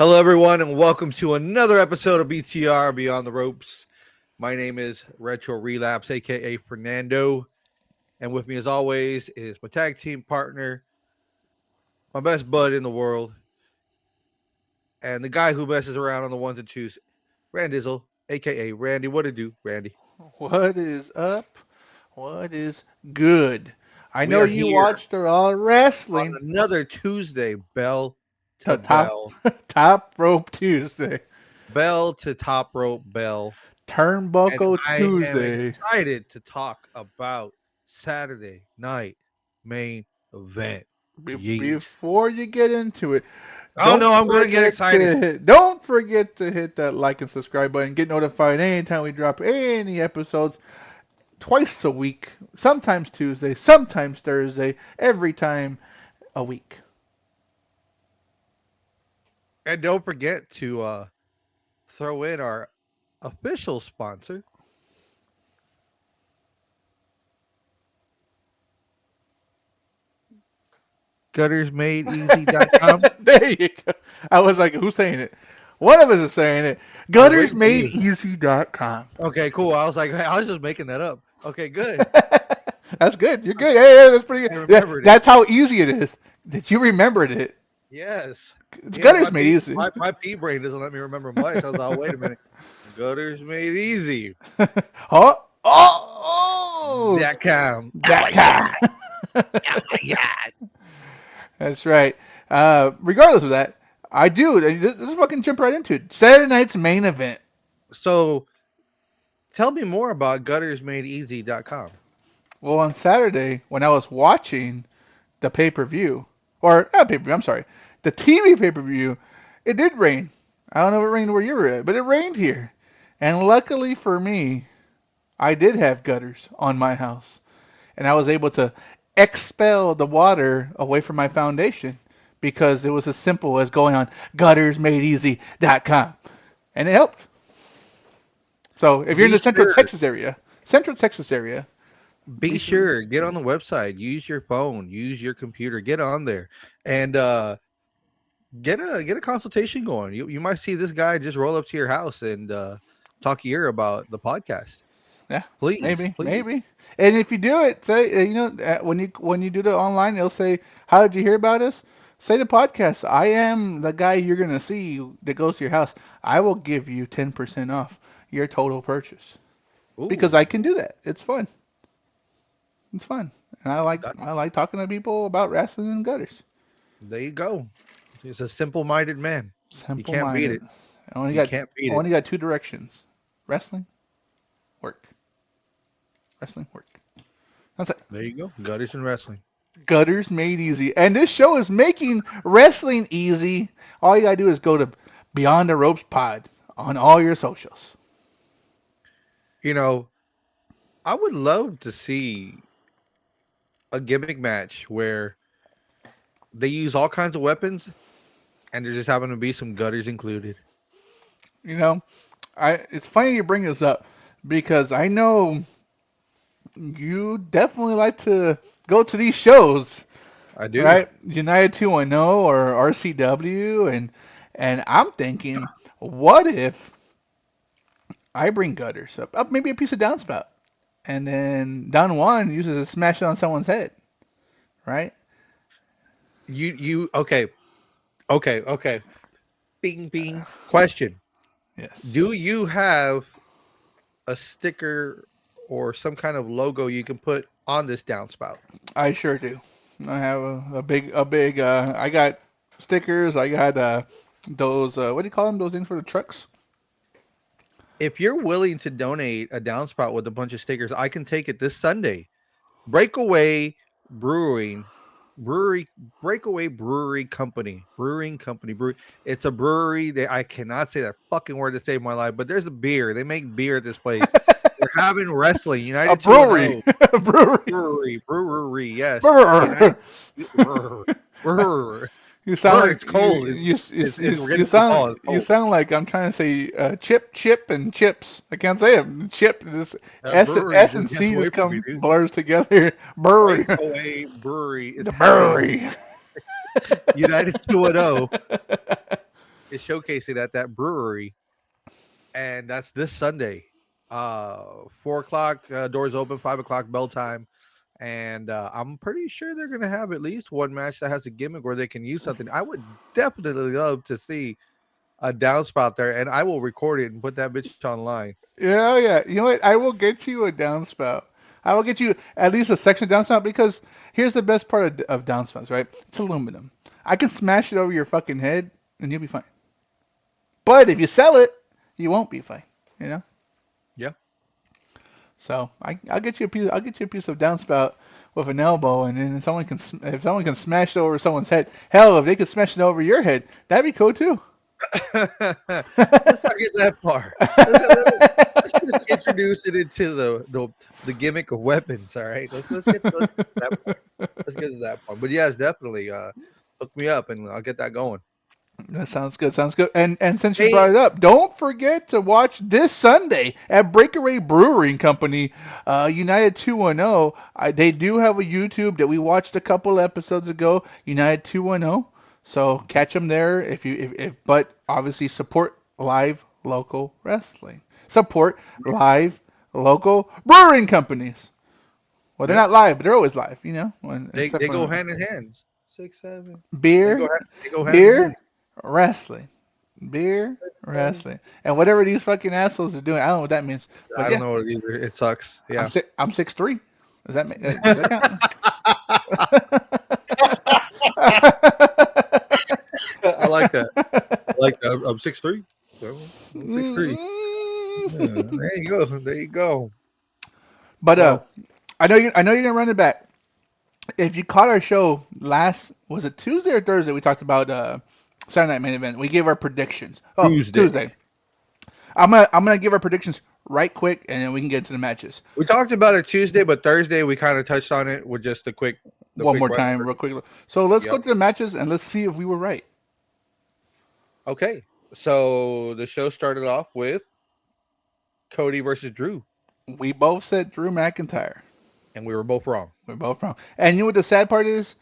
Hello, everyone, and welcome to another episode of BTR Beyond the Ropes. My name is Retro Relapse, aka Fernando, and with me, as always, is my tag team partner, my best bud in the world, and the guy who messes around on the ones and twos, Randizzle, aka Randy. What to do, Randy? What is up? What is good? I We know are you here watched all on wrestling. another Tuesday, bell The to top bell, top rope Tuesday, bell to top rope bell, and turnbuckle I am Tuesday. excited to talk about Saturday night main event. Yeet. Before you get into it, Oh no, I'm gonna get excited. don't forget to hit that like and subscribe button. Get notified anytime we drop any episodes. Twice a week, sometimes Tuesday, sometimes Thursday, every time a week. And don't forget to throw in our official sponsor, guttersmadeeasy.com. There you go. I was like, who's saying it? One of us is saying it. I was waiting for you. Guttersmadeeasy.com. Okay, cool. I was like, hey, I was just making that up. Okay, good. That's good. You're good. Yeah, that's pretty I good. Yeah, remembered it. that's how easy it is that you remembered it. Yes. It's Yeah, Gutters Made Easy. my pea brain doesn't let me remember much. I was like, oh, wait a minute. Gutters made easy. oh, oh, That com. Oh that my god. kind. Oh my god. That's right. Regardless of that, I do. This fucking jump right into it. Saturday night's main event. So tell me more about guttersmadeeasy.com. Well, on Saturday, when I was watching the pay per view, or not pay per view, I'm sorry, the TV pay per view, it did rain. I don't know if it rained where you were at, but it rained here. And luckily for me, I did have gutters on my house. And I was able to expel the water away from my foundation because it was as simple as going on guttersmadeeasy.com. And it helped. So if you're in Be the sure Central Texas area, Be be sure. sure, get on the website, use your phone, use your computer, get on there, and get a consultation going. You might see this guy just roll up to your house and talk to you about the podcast. Yeah, Please, maybe, please. maybe. And if you do it, say when you do it online, it'll say, "How did you hear about us?" Say the podcast. I am the guy you're gonna see that goes to your house. I will give you 10% off your total purchase because Ooh, I can do that. It's fun. It's fun, and that, I like talking to people about wrestling and gutters. there you go. He's a simple-minded man. You Simple can't beat minded. it. I only You got can't beat it. only got two directions: wrestling, work. Wrestling, work. That's it. There you go. Gutters and wrestling. Gutters Made Easy. And this show is making wrestling easy. All you gotta do is go to Beyond the Ropes Pod on all your socials. You know, I would love to see a gimmick match where they use all kinds of weapons and there just happen to be some gutters included. You know, I it's funny you bring this up because I know you definitely like to go to these shows, I do. right? United 2.0 or RCW and I'm thinking, what if I bring gutters up maybe a piece of downspout, and then down one uses a smash it on someone's head, right? You okay. Bing bing. Question. Yes. Do you have a sticker or some kind of logo you can put on this downspout? I sure do. I have a big. I got stickers. I got those. What do you call them? Those things for the trucks. If you're willing to donate a downspout with a bunch of stickers, I can take it this Sunday. Breakaway Brewing Brewery Breakaway Brewery Company. Brewing Company. It's a brewery. I cannot say that fucking word to save my life, but there's a beer. They make beer at this place. They're having wrestling. A United 2 and brewery. 0. A brewery. Brewery, yes. United Brr. Brr. You Brr, sound it's cold. you We're getting into the fall. It's you cold. sound like I'm trying to say chip and chips. I can't say it. Chip. This Brewery S just and gets C away just from me, come dude. blurs together. Brewery. Breakaway Brewery is The having brewery. United 2 and 0. is showcasing at that brewery, and that's this Sunday. 4 o'clock doors open, 5 o'clock bell time, and I'm pretty sure they're gonna have at least one match that has a gimmick where they can use something. I would definitely love to see a downspout there, and I will record it and put that bitch online. Yeah, oh, yeah. You know what? I will get you a downspout. I will get you at least a section downspout because here's the best part of downspouts, right? It's aluminum. I can smash it over your fucking head and you'll be fine. But if you sell it, you won't be fine. You know. Yeah. So I'll get you a piece. I'll get you a piece of downspout with an elbow, and then if someone can smash it over someone's head, hell, if they could smash it over your head, that'd be cool too. Let's not get that far. Let's just introduce it into the gimmick of weapons. All right, let's get to that point. Let's get to that point. But yes, definitely hook me up and I'll get that going. That sounds good. Sounds good. And since you brought Hey, it up, don't forget to watch this Sunday at Breakaway Brewing Company, United 210. They do have a YouTube that we watched a couple episodes ago, United 210. So catch them there if but obviously support live local wrestling. Support live local brewing companies. Well, they're yep, not live, but they're always live, they except they go for hand in hand. 6, 7. beer, They go hand in beer, hand. wrestling. Beer, 7. wrestling, and whatever these fucking assholes are doing, I don't know what that means. But I don't yeah, know either. It sucks. Yeah. I'm 6'3". Does that count? I like that. I like that. I'm 6'3". So I'm 6'3". Yeah, there you go. There you go. But Well, I know you're gonna run it back. If you caught our show last, was it Tuesday or Thursday? We talked about Saturday Night Main Event. We gave our predictions. Oh, Tuesday. Tuesday. I'm gonna give our predictions right quick, and then we can get into the matches. We talked about it Tuesday, but Thursday we kind of touched on it with just the One quick more run time, through. real quick. So let's go Yep. to the matches and let's see if we were right. Okay. So the show started off with Cody versus Drew, We both said Drew McIntyre. and we were both wrong. We're both wrong. And you know what the sad part is?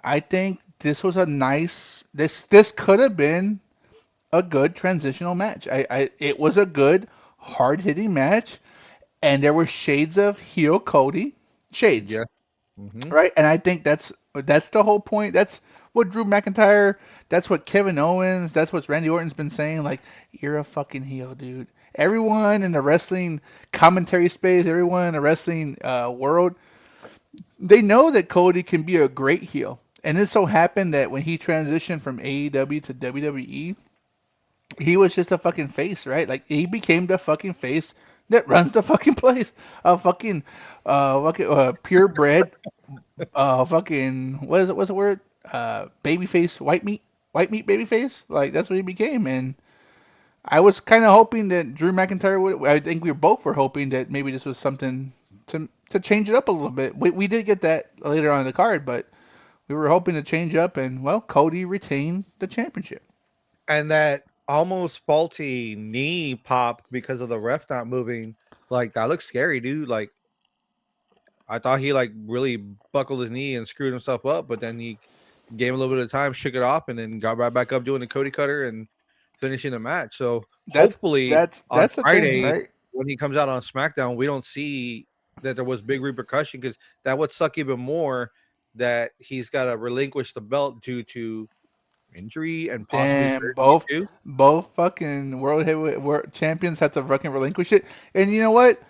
I think this was a nice. This could have been a good transitional match. It was a good hard hitting match, and there were shades of heel Cody, shades, Yeah. Hmm. right? And I think that's the whole point. That's what Drew McIntyre. That's what Kevin Owens. That's what Randy Orton's been saying. Like, you're a fucking heel, dude. Everyone in the wrestling commentary space, everyone in the wrestling world, they know that Cody can be a great heel. And it so happened that when he transitioned from AEW to WWE, he was just a fucking face, right? Like he became the fucking face that runs the fucking place. A fucking purebred, fucking what is it? What's the word? Babyface, white meat babyface. Like that's what he became. And I was kind of hoping that Drew McIntyre would. I think we both were hoping that maybe this was something to change it up a little bit. We did get that later on in the card, but we were hoping to change up, and well, Cody retained the championship. And that almost faulty knee pop because of the ref not moving, like that looks scary, dude. Like I thought he like really buckled his knee and screwed himself up, but then he gave him a little bit of time, shook it off, and then got right back up doing the Cody Cutter and finishing the match. So That's hopefully that's on that's the thing, Friday right? when he comes out on SmackDown, we don't see that there was big repercussion because that would suck even more that he's got to relinquish the belt due to injury and possibly Damn, surgery too. both fucking world heavyweight world champions have to fucking relinquish it. And you know what?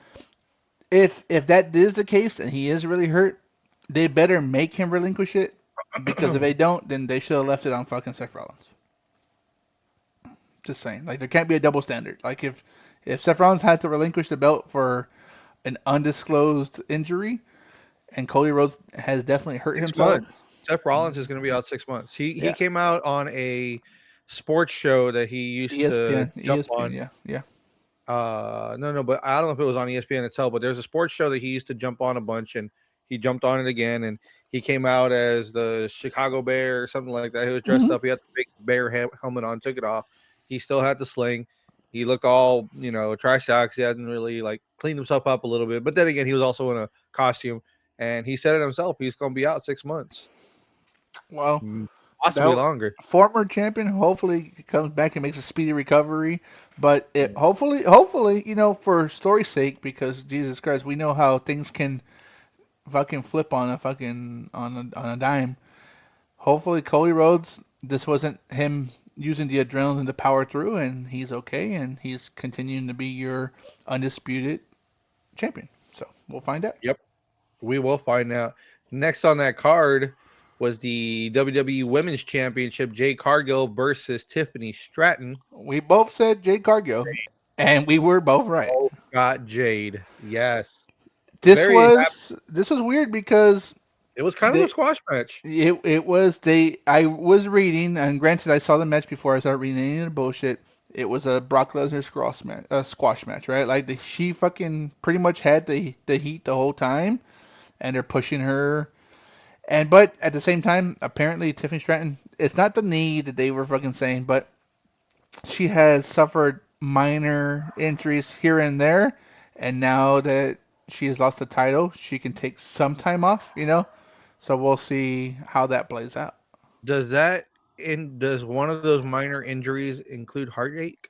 If that is the case and he is really hurt, they better make him relinquish it because if they don't, then they should have left it on fucking Seth Rollins. Just saying, like there can't be a double standard. Like if Seth Rollins had to relinquish the belt for an undisclosed injury, and Cody Rhodes has definitely hurt 6 months. himself. Seth Rollins is going to be out 6 months. He Yeah, came out on a sports show that he used to ESPN, jump ESPN, on. yeah, yeah. No, but I don't know if it was on ESPN itself, but there's a sports show that he used to jump on a bunch, and he jumped on it again, and he came out as the Chicago Bear or something like that. He was dressed Hmm. up. He had the big bear helmet on, took it off. He still had the sling. He looked all trashed out 'cause he hadn't really like cleaned himself up a little bit. But then again, he was also in a costume, and he said it himself. He's going to be out 6 months. Well, Mm. possibly that longer. former champion. Hopefully, he comes back and makes a speedy recovery. But it Yeah. hopefully, for story's sake, because Jesus Christ, we know how things can fucking flip on a fucking on a dime. Hopefully, Cody Rhodes, this wasn't him using the adrenaline to power through, and he's okay, and he's continuing to be your undisputed champion. So we'll find out. Yep. We will find out. Next on that card was the WWE Women's Championship, Jay Cargill versus Tiffany Stratton. We both said Jade Cargill, and we were both right. Oh, got Jade. Yes. This Very happy. was this was weird because It was kind of a they squash match. it was they I was reading, and granted I saw the match before I started reading any of the bullshit. It was a Brock Lesnar squash match, right? Like she fucking pretty much had the heat the whole time, and they're pushing her. And but at the same time, apparently Tiffany Stratton, it's not the knee that they were fucking saying, but she has suffered minor injuries here and there, and now that she has lost the title, she can take some time off. So we'll see how that plays out. Does one of those minor injuries include heartbreak?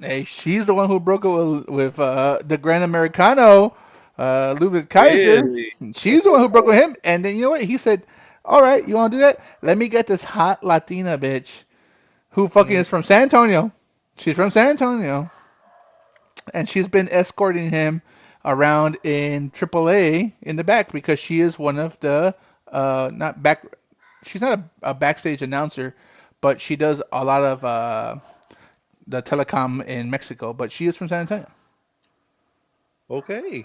Hey, she's the one who broke it with the Grand Americano, Ludwig Kaiser. Really? She's the one who broke it with him, and then you know what? He said, "All right, you want to do that? Let me get this hot Latina bitch who fucking Mm, is from San Antonio. She's from San Antonio, and she's been escorting him around in AAA in the back because she is one of the not back. She's not a backstage announcer, but she does a lot of the telecom in Mexico. But she is from San Antonio, okay.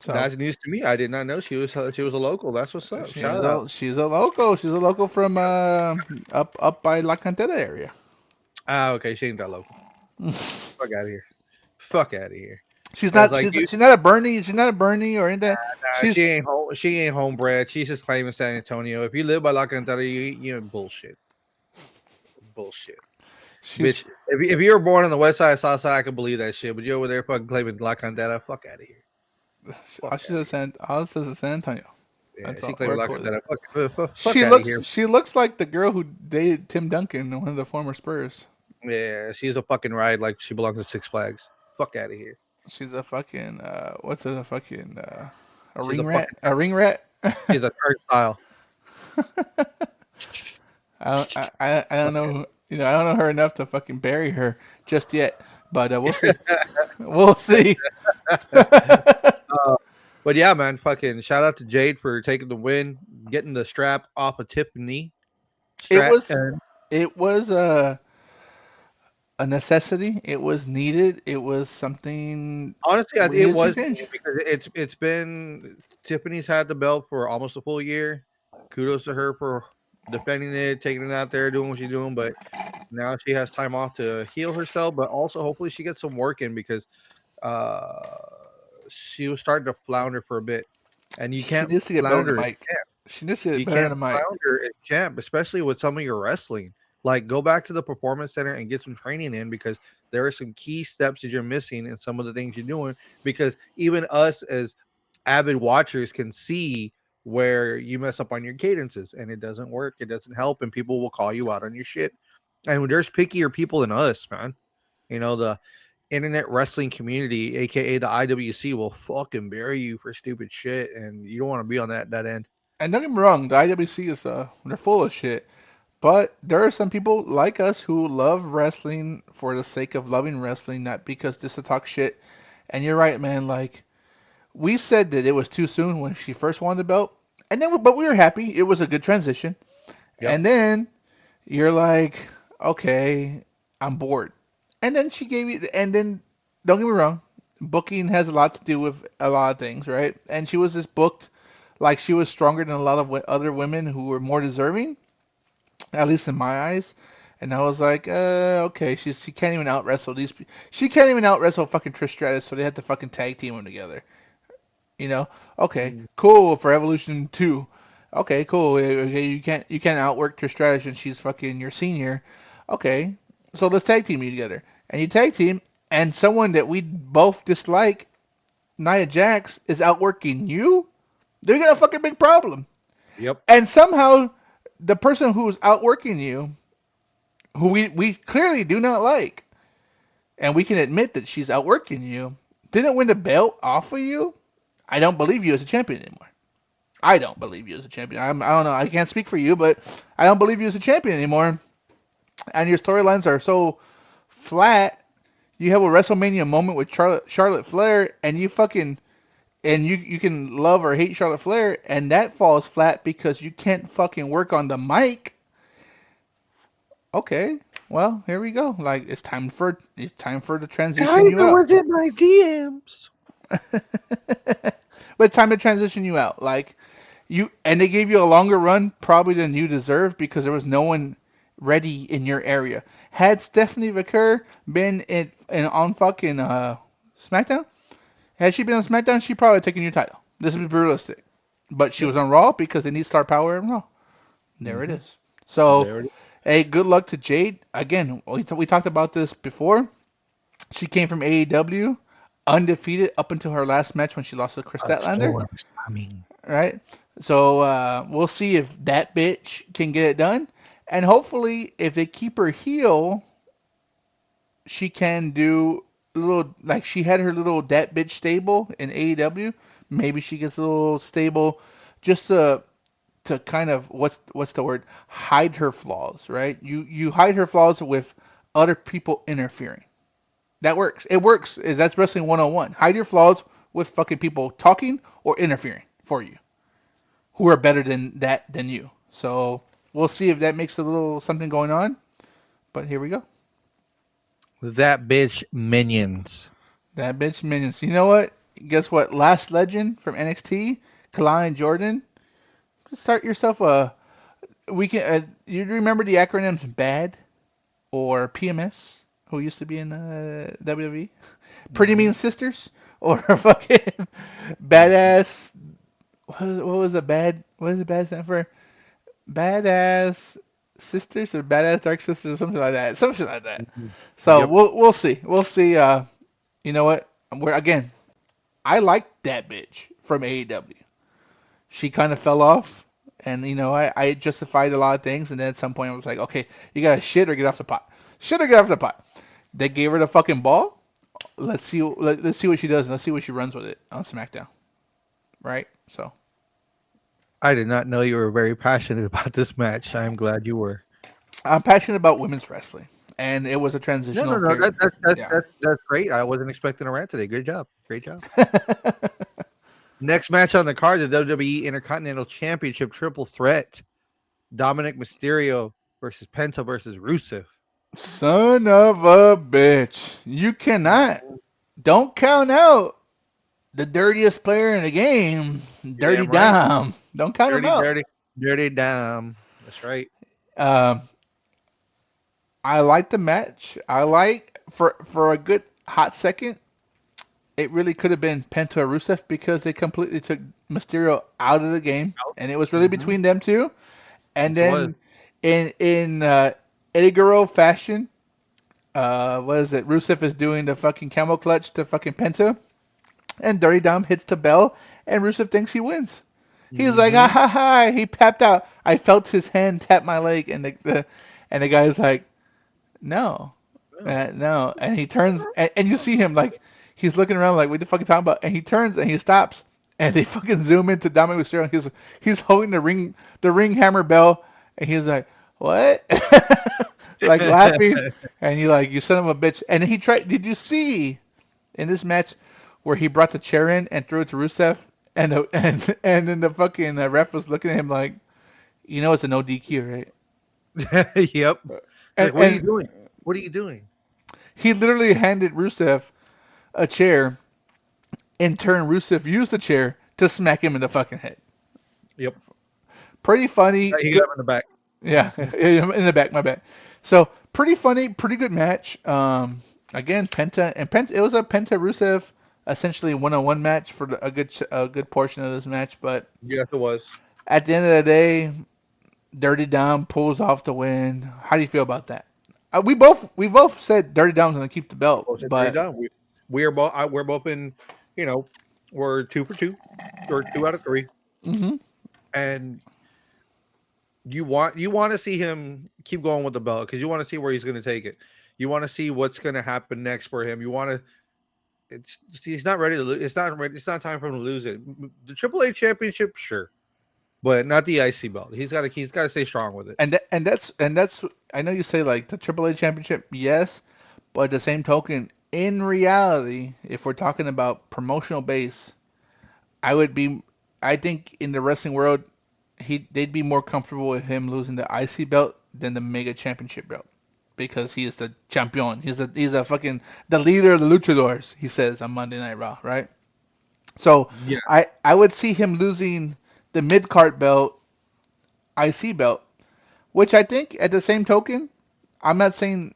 so That's news to me. I did not know she was a local. That's what's up. Shout out. she's a local. She's a local from up by La Cantera area. Ah, okay. She ain't that local. Fuck out of here. Fuck out of here. She's Cause not like she's you, she's not a Bernie. She's not a Bernie or anything. nah, She's she ain't home. She ain't homebred. She's just claiming San Antonio. If you live by La Cantera, you bullshit. Bullshit. she's Bitch, if you were born on the west side, south side, I could believe that shit. But you over there fucking claiming La Candela, fuck out of here. Fuck out of here. All it says is San Antonio. Yeah, That's she all. claiming We're La cool there. Candela. Fuck out of here. She looks like the girl who dated Tim Duncan, one of the former Spurs. Yeah, she's a fucking ride like she belongs to Six Flags. Fuck out of here. She's a fucking what's a fucking a She's ring a rat? fucking. A ring rat? She's a turnstile. I don't know. I don't know her enough to fucking bury her just yet. But we'll see. We'll see. Uh, but yeah, man, fucking shout out to Jade for taking the win, getting the strap off of Tiffany it was Stratton. it was a necessity. It was needed. It was something Honestly, we it needed to was change. because it's been Tiffany's had the belt for almost a full year. Kudos to her for defending it, taking it out there, doing what she's doing. But now she has time off to heal herself, but also hopefully she gets some work in because uh, she was starting to flounder for a bit, and you She can't needs to get better than flounder. Mike. She needs to get You better can't than Mike. flounder as champ, especially with some of your wrestling. Like, go back to the performance center and get some training in because there are some key steps that you're missing in some of the things you're doing. Because even us as avid watchers can see where you mess up on your cadences and it doesn't work, it doesn't help, and people will call you out on your shit. And there's pickier people than us, man. The internet wrestling community, aka the IWC, will fucking bury you for stupid shit, and you don't want to be on that end. And don't get me wrong, the IWC is they're full of shit. But there are some people like us who love wrestling for the sake of loving wrestling, not because just to talk shit. And you're right, man. Like we said that it was too soon when she first won the belt, and then but we were happy. It was a good transition. Yep. And then you're like, okay, I'm bored. And then she gave you, and then don't get me wrong, booking has a lot to do with a lot of things, right? And she was just booked like she was stronger than a lot of other women who were more deserving, at least in my eyes. And I was like, okay, she can't even out wrestle these. She can't even out wrestle fucking Trish Stratus, so they had to fucking tag team them together. You know? Okay, Mm. cool for Evolution 2. Okay, cool. Okay, you can't outwork Trish Stratus and she's fucking your senior. Okay, so let's tag team you together. And you tag team, and someone that we both dislike, Nia Jax, is outworking you. They're gonna fucking big problem. Yep. And somehow the person who's outworking you, who we clearly do not like, and we can admit that she's outworking you, didn't win the belt off of you. I don't believe you as a champion anymore. I don't believe you as a champion. I don't know. I can't speak for you, but I don't believe you as a champion anymore. And your storylines are so flat. You have a WrestleMania moment with Charlotte Flair, and you can love or hate Charlotte Flair, and that falls flat because you can't fucking work on the mic. Okay, well here we go. Like it's time for the transition you Tiger out. was in my DMs. But time to transition you out. Like and they gave you a longer run probably than you deserve because there was no one ready in your area. Had Stephanie Vicker been on fucking SmackDown, had she been on SmackDown, she probably taken your title. This is realistic. But she Yep. was on Raw because they need star power in Raw. There it Mm-hmm. is. So, There it hey, good luck to Jade. Again, we talked about this before. She came from AEW, undefeated up until her last match when she lost to Chris is. Statlander. I mean, Right? So we'll see if that bitch can get it done, and hopefully, if they keep her heel, she can do a little like she had her little that bitch stable in AEW. Maybe she gets a little stable, just to kind of what's the word, hide her flaws. Right? You hide her flaws with other people interfering. That works. It works. That's wrestling 101. Hide your flaws with fucking people talking or interfering for you, who are better than you. So we'll see if that makes a little something going on. But here we go. that bitch minions. That bitch minions. You know what? Guess what? Last Legend from NXT, Kalani Jordan. Start yourself a. We can. You remember the acronyms BAD or PMS? Who used to be in WWE? Pretty Mm-hmm. Mean Sisters or fucking badass. What was the bad? What does the bad stand for? Badass sisters or badass dark sisters or something like that. Something like that. Mm-hmm. So Yep. we'll see. We'll see. You know what? We're again. I like that bitch from AEW. She kind of fell off, and I justified a lot of things, and then at some point I was like, okay, you gotta shit or get off the pot. Shit or get off the pot. They gave her the fucking ball. Let's see what she does, and let's see what she runs with it on SmackDown. Right? So I did not know you were very passionate about this match. I am glad you were. I'm passionate about women's wrestling, and it was a No, transitional no, no. period. Yeah. That's great. I wasn't expecting a rant today. Good job. Great job. Next match on the card, the WWE Intercontinental Championship Triple Threat: Dominic Mysterio versus Penta versus Rusev. Son of a bitch. You cannot. Don't count out the dirtiest player in the game, You Dirty damn right. Dom. Don't count him Dirty, out. dirty, dirty Dom. That's right. Um, I like the match. I like for a good hot second. It really could have been Penta or Rusev because they completely took Mysterio out of the game, and it was really Mm-hmm. between them two. And Yes, it was. then in Eddie Guerrero fashion, what is it? Rusev is doing the fucking camel clutch to fucking Penta, and Dirty Dom hits the bell, and Rusev thinks he wins. He's like, ah Mm-hmm. ha ha. He papped out. I felt his hand tap my leg, and the guy's like, no, Oh. no. And he turns, and you see him like he's looking around like, what the fuck are you talking about? And he turns and he stops, and they fucking zoom into Dominic Mysterio. He's holding the ring hammer bell, and he's like, what? Like laughing, and you like, you son of a bitch. And he tried. Did you see in this match where he brought the chair in and threw it to Rusev, and then the fucking ref was looking at him like, it's a no DQ, right? Yep. He's And like, what are you and doing? What are you doing? he literally handed Rusev a chair. In turn, Rusev used the chair to smack him in the fucking head. Yep. Pretty funny. He Good. got him in the back. Yeah, in the back. My bad. So pretty funny. Pretty good match. Again, Penta. It was a Penta Rusev essentially one-on-one match for a good portion of this match. But Yes, it was. at the end of the day, Dirty Dom pulls off the win. How do you feel about that? We both said Dirty Dom's gonna keep the belt, Both said dirty but Dom. We are both. We're both in. You know, we're two for two, or two out of three. hmm And you want to see him keep going with the belt because you want to see where he's going to take it. You want to see what's going to happen next for him. You want to. It's he's not ready to lose. It's not ready. It's not time for him to lose it. The AAA championship, sure, but not the IC belt. He's got to stay strong with it. And that's I know you say like the AAA championship, yes, but at the same token, in reality, if we're talking about promotional base, I would be I think in the wrestling world, they'd be more comfortable with him losing the IC belt than the Mega Championship belt because he is the champion. He's a fucking the leader of the luchadors. He says on Monday Night Raw, right? So Yeah, I would see him losing the mid card belt, IC belt, which I think at the same token, I'm not saying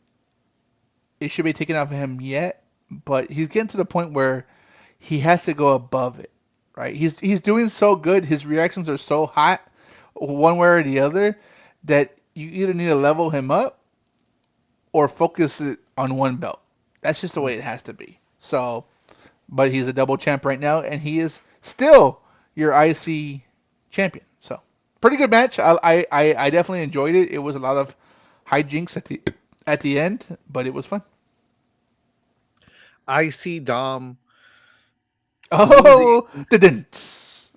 it should be taken off of him yet, but he's getting to the point where he has to go above it, right? He's doing so good. His reactions are so hot, one way or the other, that you either need to level him up or focus it on one belt. That's just the way it has to be. So, but he's a double champ right now, and he is still your IC champion. So, pretty good match. I definitely enjoyed it. It was a lot of hijinks at the end, but it was fun. IC Dom losing Oh, didn't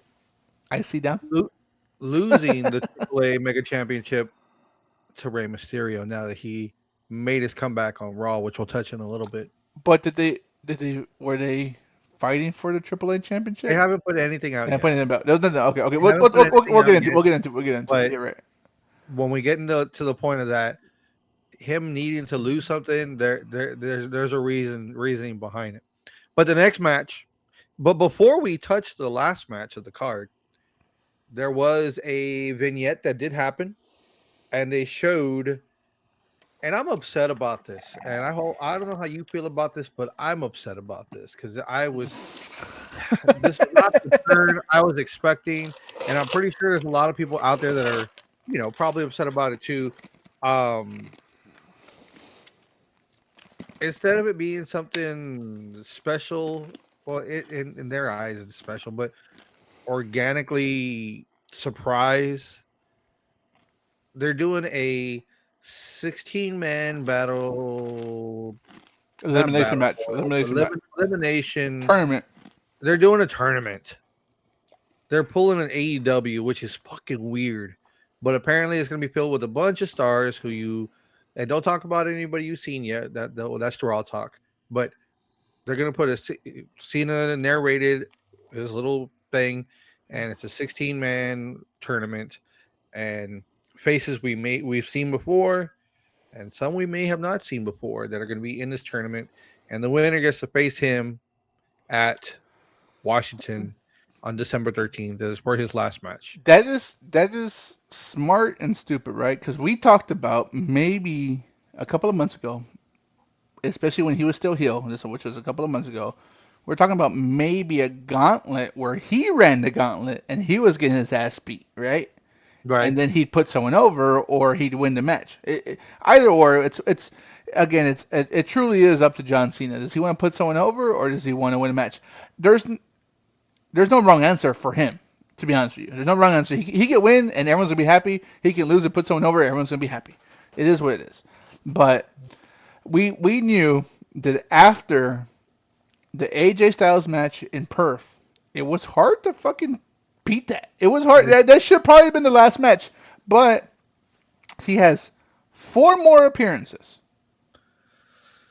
I see down? lo- losing the AAA Mega Championship to Rey Mysterio now that he made his comeback on Raw, which we'll touch in a little bit. But did they were they fighting for the AAA They championship? haven't put anything out And yet. putting it about no, no, no, okay, okay. They We'll, haven't we'll, put we'll, anything we'll out get into it. yet. We'll get into it. But You're right. when we get into to the point of that, him needing to lose something, there's a reasoning behind it. But the next match, but before we touch the last match of the card, there was a vignette that did happen, and they showed. And I'm upset about this, and I don't know how you feel about this, but I'm upset about this because this was not the turn I was expecting, and I'm pretty sure there's a lot of people out there that are, probably upset about it too. Um, Instead of it being something special, well, in their eyes it's special, but organically surprise, they're doing a 16-man battle, not Elimination battle match. royal, but Elimination match. elimination. Tournament. They're doing a tournament. They're pulling an AEW, which is fucking weird. But apparently, it's going to be filled with a bunch of stars who you, and don't talk about anybody you've seen yet. That's the raw talk. But they're going to put Cena narrated his little thing, and it's a 16-man tournament, and faces we've seen before, and some we may have not seen before that are going to be in this tournament, and the winner gets to face him at Washington on December 13th. That is for his last match. That is smart and stupid, right? Because we talked about maybe a couple of months ago, especially when he was still heel, which was a couple of months ago. We're talking about maybe a gauntlet where he ran the gauntlet and he was getting his ass beat, right? Right. And then he'd put someone over or he'd win the match. Either or, it's again, it truly is up to John Cena. Does he want to put someone over or does he want to win a match? There's there's no wrong answer for him. To be honest with you, there's no wrong answer. He can win and everyone's gonna be happy. He can lose and put someone over, everyone's gonna be happy. It is what it is. But we knew that after the AJ Styles match in Perth, it was hard to fucking beat that. It was hard. That should probably have been the last match. But he has four more appearances,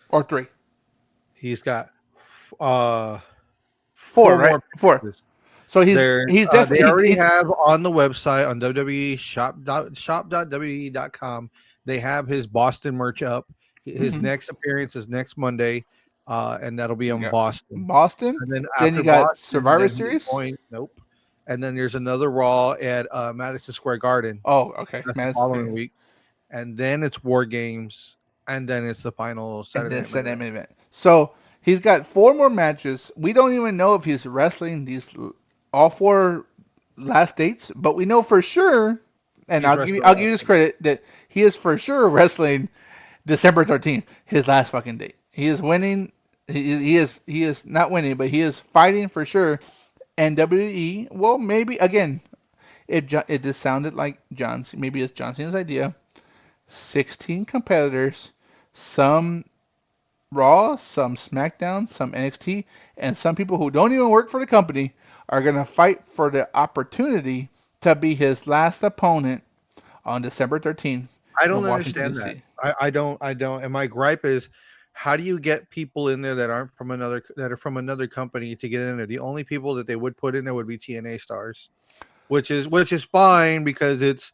or three, He's got uh four, four right? more Four. pieces. So There's he's they definitely already have on the website on WWE shop.wwe.com. They have his Boston merch up. His mhm. next appearance is next Monday, and that'll be You in got Boston. Boston. And then Then after you got Boston, Survivor then he's Series. going. Nope. And then there's another Raw at Madison Square Garden. Oh, okay, That's the man. following Okay. week, and then it's War Games, and then it's the final And Saturday then Night Main set Event. him event. So he's got four more matches. We don't even know if he's wrestling these all four last dates, but we know for sure, and He's wrestling I'll all give you of this them. credit that he is for sure wrestling December 13th, his last fucking date. He is winning. He is not winning, but he is fighting for sure. And WWE, well, maybe again, It just sounded like maybe it's John Cena's idea. 16 competitors, some Raw, some SmackDown, some NXT, and some people who don't even work for the company are going to fight for the opportunity to be his last opponent on December 13th I in don't Washington, understand that. D.C. I don't. And my gripe is, how do you get people in there that aren't from another that are from another company to get in there? The only people that they would put in there would be TNA stars, which is fine because it's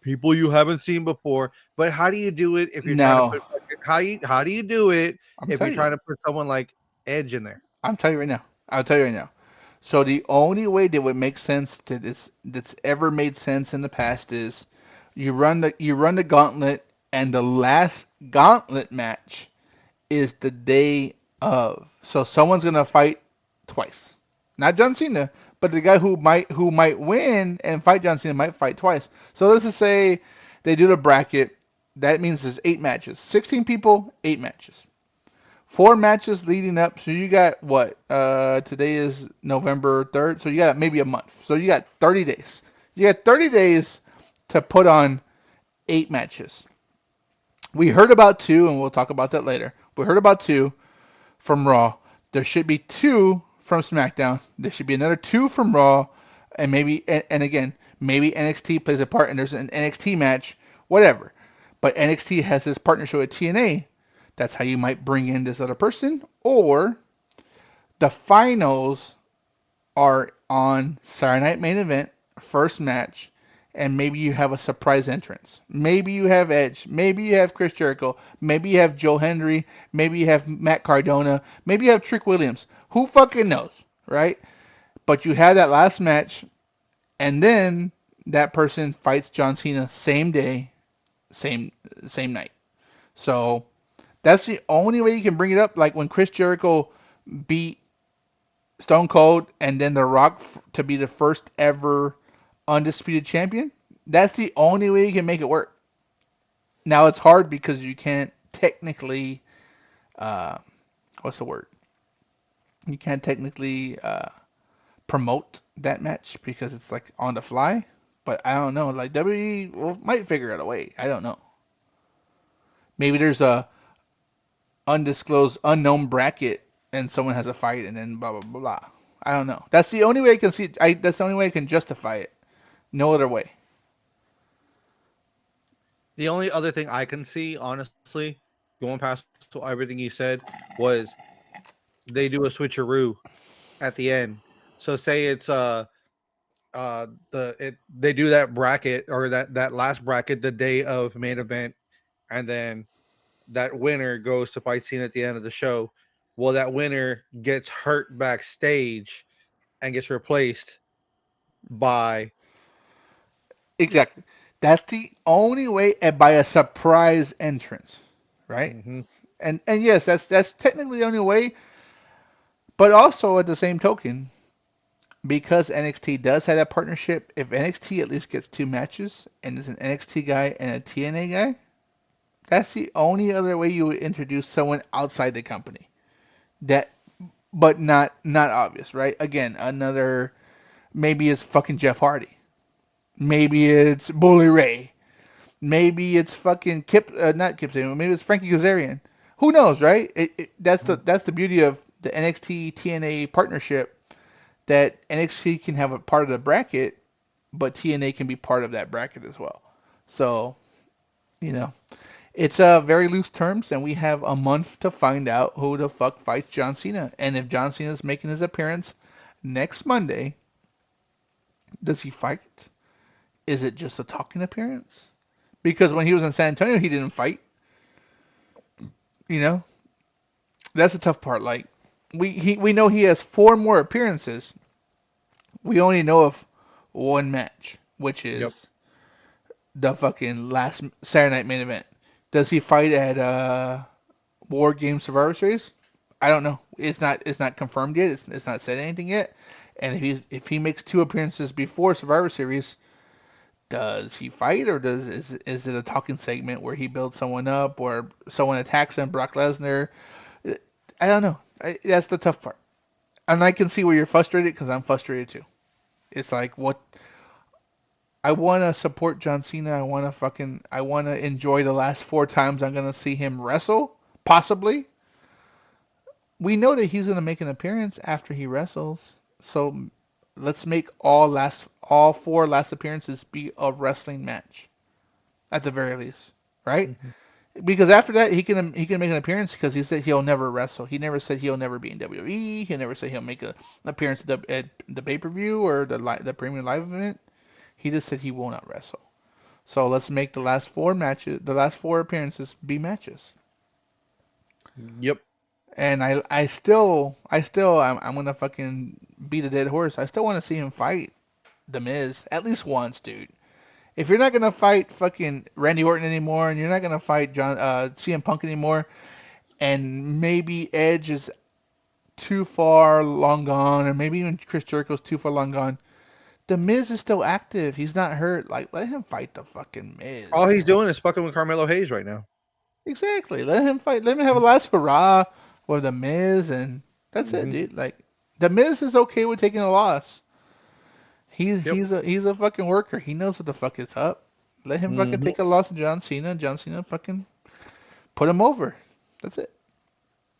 people you haven't seen before. But how do you do it if you're trying to No, put how do you do it I'm if you're telling you. trying to put someone like Edge in there? I'm telling you right now. I'll tell you right now. So the only way that would make sense that's ever made sense in the past is you run the gauntlet, and the last gauntlet match is the day of. So someone's gonna fight twice. Not John Cena, but the guy who might win and fight John Cena might fight twice. So let's just say they do the bracket. That means there's 8 matches. 16 people, 8 matches. 4 matches leading up. So you got what? Today is November 3rd. So you got maybe a month. So you got 30 days. You got 30 days to put on 8 matches. We heard about two, and we'll talk about that later. We heard about two from Raw. There should be two from SmackDown. There should be another two from Raw, and and again, maybe NXT plays a part, and there's an NXT match, whatever. But NXT has this partnership with TNA. That's how you might bring in this other person, or the finals are on Saturday Night Main Event, first match, and maybe you have a surprise entrance. Maybe you have Edge. Maybe you have Chris Jericho. Maybe you have Joe Hendry. Maybe you have Matt Cardona. Maybe you have Trick Williams. Who fucking knows, right? But you have that last match, and then that person fights John Cena same day, same same night. So that's the only way you can bring it up. Like when Chris Jericho beat Stone Cold and then The Rock to be the first ever undisputed champion. That's the only way you can make it work. Now it's hard because you can't technically, uh, what's the word? You can't technically promote that match because it's like on the fly. But I don't know. Like WWE might figure out a way. I don't know. Maybe there's a undisclosed, unknown bracket, and someone has a fight, and then blah blah blah blah. I don't know. That's the only way I can see. That's the only way I can justify it. No other way. The only other thing I can see, honestly, going past everything you said, was they do a switcheroo at the end. So say it's they do that bracket or that last bracket the day of main event, and then that winner goes to fight scene at the end of the show. Well, that winner gets hurt backstage and gets replaced by. Exactly. That's the only way, and by a surprise entrance, right? Hmm. And yes, that's technically the only way. But also at the same token, because NXT does have that partnership, if NXT at least gets 2 matches and it's an NXT guy and a TNA guy, that's the only other way you would introduce someone outside the company. That, but not obvious, right? Again, another maybe it's fucking Jeff Hardy, maybe it's Bully Ray, maybe it's fucking not Kip Sabian, maybe it's Frankie Kazarian. Who knows, right? That's the beauty of the NXT TNA partnership, that NXT can have a part of the bracket, but TNA can be part of that bracket as well. So, you know, it's very loose terms, and we have a month to find out who the fuck fights John Cena. And if John Cena is making his appearance next Monday, does he fight? Is it just a talking appearance? Because when he was in San Antonio, he didn't fight. You know, that's the tough part. Like we know he has 4 more appearances. We only know of one match, which Yep. is the fucking last Saturday Night Main Event. Does he fight at War Games Survivor Series? I don't know. It's not confirmed yet. It's not said anything yet. And if he makes 2 appearances before Survivor Series, does he fight, or is it a talking segment where he builds someone up or someone attacks him, Brock Lesnar? I don't know. That's the tough part. And I can see where you're frustrated because I'm frustrated too. It's like, what? I want to support John Cena. I want to enjoy the last 4 times I'm going to see him wrestle, possibly. We know that he's going to make an appearance after he wrestles. So let's make all 4 last appearances be a wrestling match at the very least, right? Hmm. Because after that he can make an appearance because he said he'll never wrestle. He never said he'll never be in WWE. He never said he'll make an appearance at the pay-per-view or the premium live event. He just said he will not wrestle. So let's make the last 4 appearances be matches. Yep. And I'm gonna fucking beat a dead horse. I still want to see him fight The Miz at least once, dude. If you're not gonna fight fucking Randy Orton anymore, and you're not gonna fight CM Punk anymore, and maybe Edge is too far long gone, or maybe even Chris Jericho's too far long gone, The Miz is still active. He's not hurt. Like, let him fight the fucking Miz, All he's man. doing is fucking with Carmelo Hayes right now. Exactly. Let him fight. Let him have a last hurrah with The Miz, and that's it, Hmm. dude. Like, The Miz is okay with taking a loss. Yep. He's a fucking worker. He knows what the fuck is up. Let him fucking Hmm. take a loss to John Cena. John Cena fucking put him over. That's it.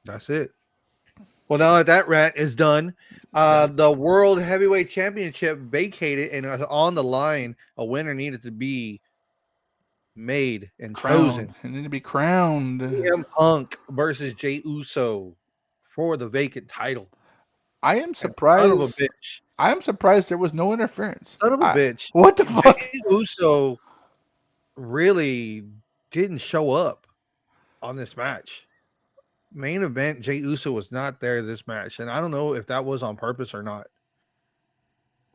That's it. Well, now that that rant is done, Got the World Heavyweight Championship vacated and is on the line. A winner needed to be made and crowned. chosen. He need to be crowned. CM Punk versus Jay Uso for the vacant title. I am And son of a surprised. bitch, I am surprised there was no interference. son of a bitch, What the Jay fuck? Uso really didn't show up on this match. Main event, Jay Uso was not there this match, and I don't know if that was on purpose or not.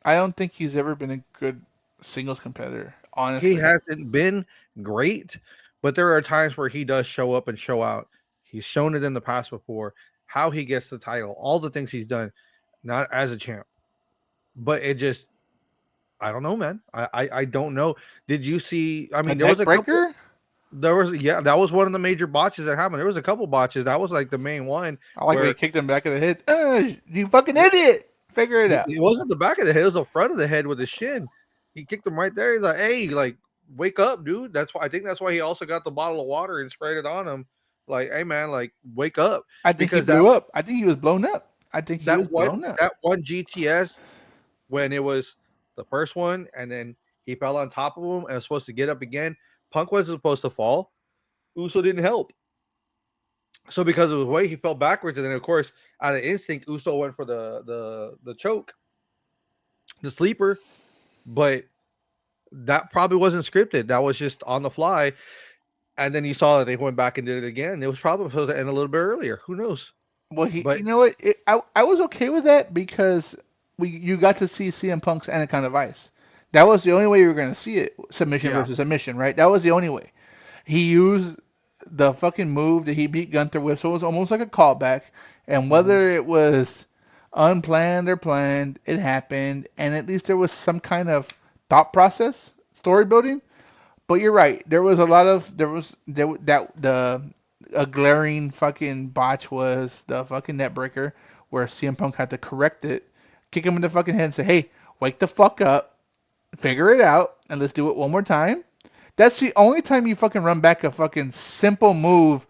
I don't think he's ever been a good singles competitor, He honestly. hasn't been great, but there are times where he does show up and show out. He's shown it in the past before, how he gets the title, all the things he's done, not as a champ. But it just, I don't know, man. I don't know. Did you see? I A mean, there was neck a couple. breaker? There was, yeah, that was one of the major botches that happened. There was a couple botches. That was like the main one I like when he where kicked him back in the head. You fucking idiot! Figure it out. it wasn't the back of the head, it was the front of the head with his shin. He kicked him right there. He's like, "Hey, like, wake up, dude." That's why I think that's why he also got the bottle of water and sprayed it on him. Like, "Hey, man, like, wake up," I think he because blew up. I think he was blown up. I think he was blown up. that one GTS when it was the first one, and then he fell on top of him and was supposed to get up again. Punk wasn't supposed to fall. Uso didn't help. So because of his weight, he fell backwards, and then of course, out of instinct, Uso went for the choke, the sleeper. But that probably wasn't scripted. That was just on the fly. And then you saw that they went back and did it again. It was probably supposed to end a little bit earlier. Who knows? Well, But you know what? I was okay with that because you got to see CM Punk's Anaconda Vice. That was the only way you were going to see it, submission yeah. versus submission, right? That was the only way. He used the fucking move that he beat Gunther with, so it was almost like a callback. And Hmm. whether it was unplanned or planned, it happened, and at least there was some kind of thought process, story building. But you're right. There was a lot of that the a glaring fucking botch was the fucking net breaker where CM Punk had to correct it, kick him in the fucking head and say, "Hey, wake the fuck up, figure it out, and let's do it one more time." That's the only time you fucking run back a fucking simple move,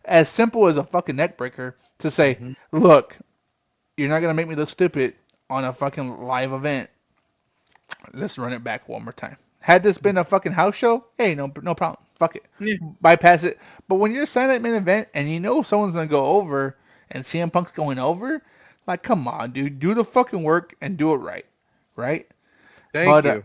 as simple as a fucking neck breaker, to say, Hmm. "Look, you're not gonna make me look stupid on a fucking live event. Let's run it back one more time." Had this been a fucking house show, hey, no problem. Fuck it. Yeah. Bypass it. But when you're signing that main event and you know someone's gonna go over and CM Punk's going over, like come on, dude, do the fucking work and do it right, right? Thank But you.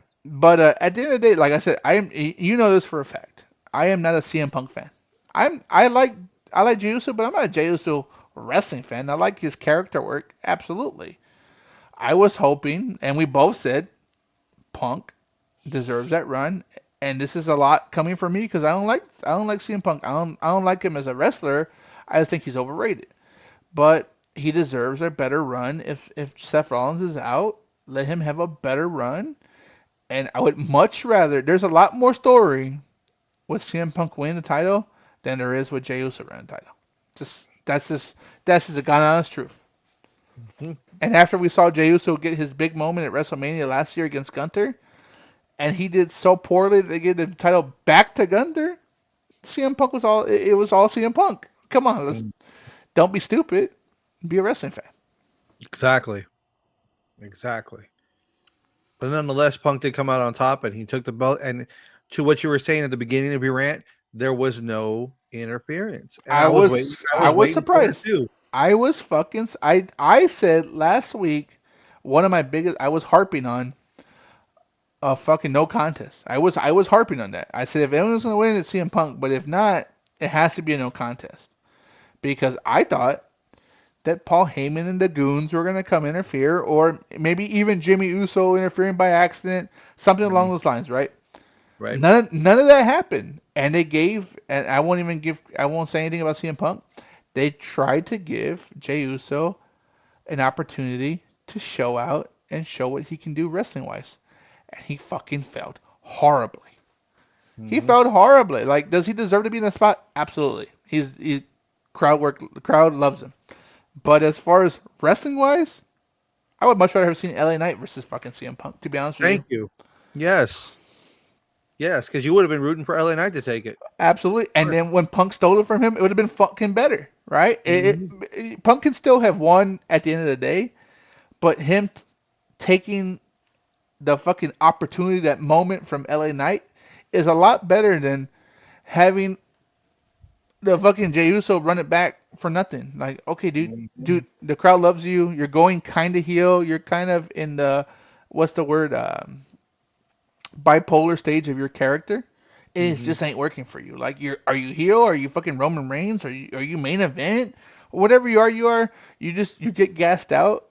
at the end of the day, like I said, I am you know this for a fact. I am not a CM Punk fan. I like Jey Uso, but I'm not a Jey Uso wrestling fan. I like his character work, absolutely. I was hoping, and we both said Punk deserves that run. And this is a lot coming from me because I don't like CM Punk. I don't like him as a wrestler. I just think he's overrated. But he deserves a better run. If Seth Rollins is out, let him have a better run. And I would much rather. There's a lot more story with CM Punk winning the title than there is with Jey Uso winning the title. Just that's just a god honest truth. Hmm. And after we saw Jey Uso get his big moment at WrestleMania last year against Gunther, and he did so poorly that they gave the title back to Gunther. CM Punk was all it was all CM Punk. Come on, let's Mm, don't be stupid. Be a wrestling fan. exactly. Exactly. But nonetheless, Punk did come out on top, and he took the belt. And to what you were saying at the beginning of your rant, there was no interference, and I I was waiting. was I I was was waiting for it surprised. too. I was fucking I said last week one of my biggest I was harping on a fucking no contest. I was harping on that. I said if anyone's gonna win it's CM Punk, but if not, it has to be a no contest because I thought that Paul Heyman and the goons were gonna come interfere, or maybe even Jimmy Uso interfering by accident, something along Mm, those lines, right? right. None of that happened, and they gave, and I won't say anything about CM Punk. They tried to give Jey Uso an opportunity to show out and show what he can do wrestling wise, and he fucking failed horribly. He Hmm. failed horribly. Like, does he deserve to be in the spot? Absolutely. Crowd work. The crowd loves him. But as far as wrestling wise, I would much rather have seen LA Knight versus fucking CM Punk. To be honest with you, Thank you. Yes, yes, because you would have been rooting for LA Knight to take it. absolutely. Of And course. then when Punk stole it from him, it would have been fucking better, right? Hmm. Punk can still have won at the end of the day, but him taking the fucking opportunity, that moment from LA Knight, is a lot better than having the fucking Jey Uso run it back for nothing. Like, okay, dude, Hmm. the crowd loves you. You're going kind of heel. You're kind of in the what's the word? Bipolar stage of your character. It Hmm. just ain't working for you. Like, are you heel? Are you fucking Roman Reigns? Are you main event? Whatever you are, you are. You get gassed out,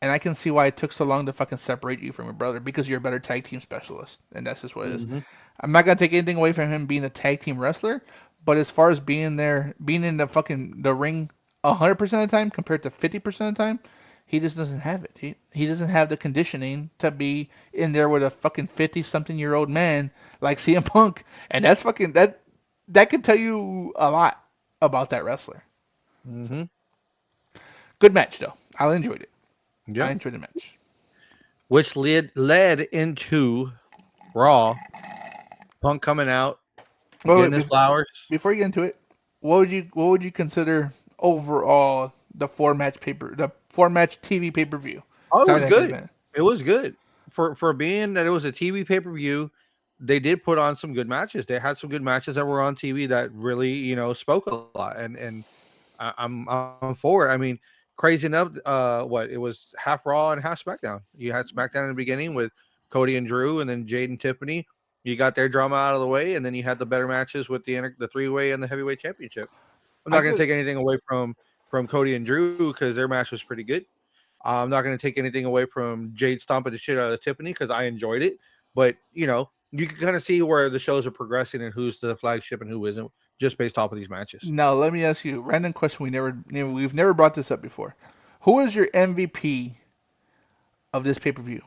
and I can see why it took so long to fucking separate you from your brother because you're a better tag team specialist, and that's just what it is. Hmm. I'm not gonna take anything away from him being a tag team wrestler, but as far as being there, being in the ring 100% of the time compared to 50% of the time, he just doesn't have it. He doesn't have the conditioning to be in there with a fucking 50-something-year-old man like CM Punk, and that's fucking that could tell you a lot about that wrestler. Hmm. Good match though. I enjoyed it. I Yep. enjoyed the match. Which led into Raw. Punk coming out, Wait, getting his flowers. before you get into it, what would you consider overall the 4 match TV pay per view? Oh, it Sorry, was that main good. event. It was good for being that it was a TV pay per view. They did put on some good matches. They had some good matches that were on TV that really spoke a lot. And I'm for it. I mean, crazy enough. What it was half Raw and half SmackDown. You had SmackDown in the beginning with Cody and Drew, and then Jade and Tiffany. You got their drama out of the way, and then you had the better matches with the three way and the heavyweight championship. I'm I not going to could take anything away from Cody and Drew because their match was pretty good. I'm not going to take anything away from Jade stomping the shit out of Tiffany because I enjoyed it. But you can kind of see where the shows are progressing and who's the flagship and who isn't, just based off of these matches. Now let me ask you a random question. We've never brought this up before. Who is your MVP of this pay per view?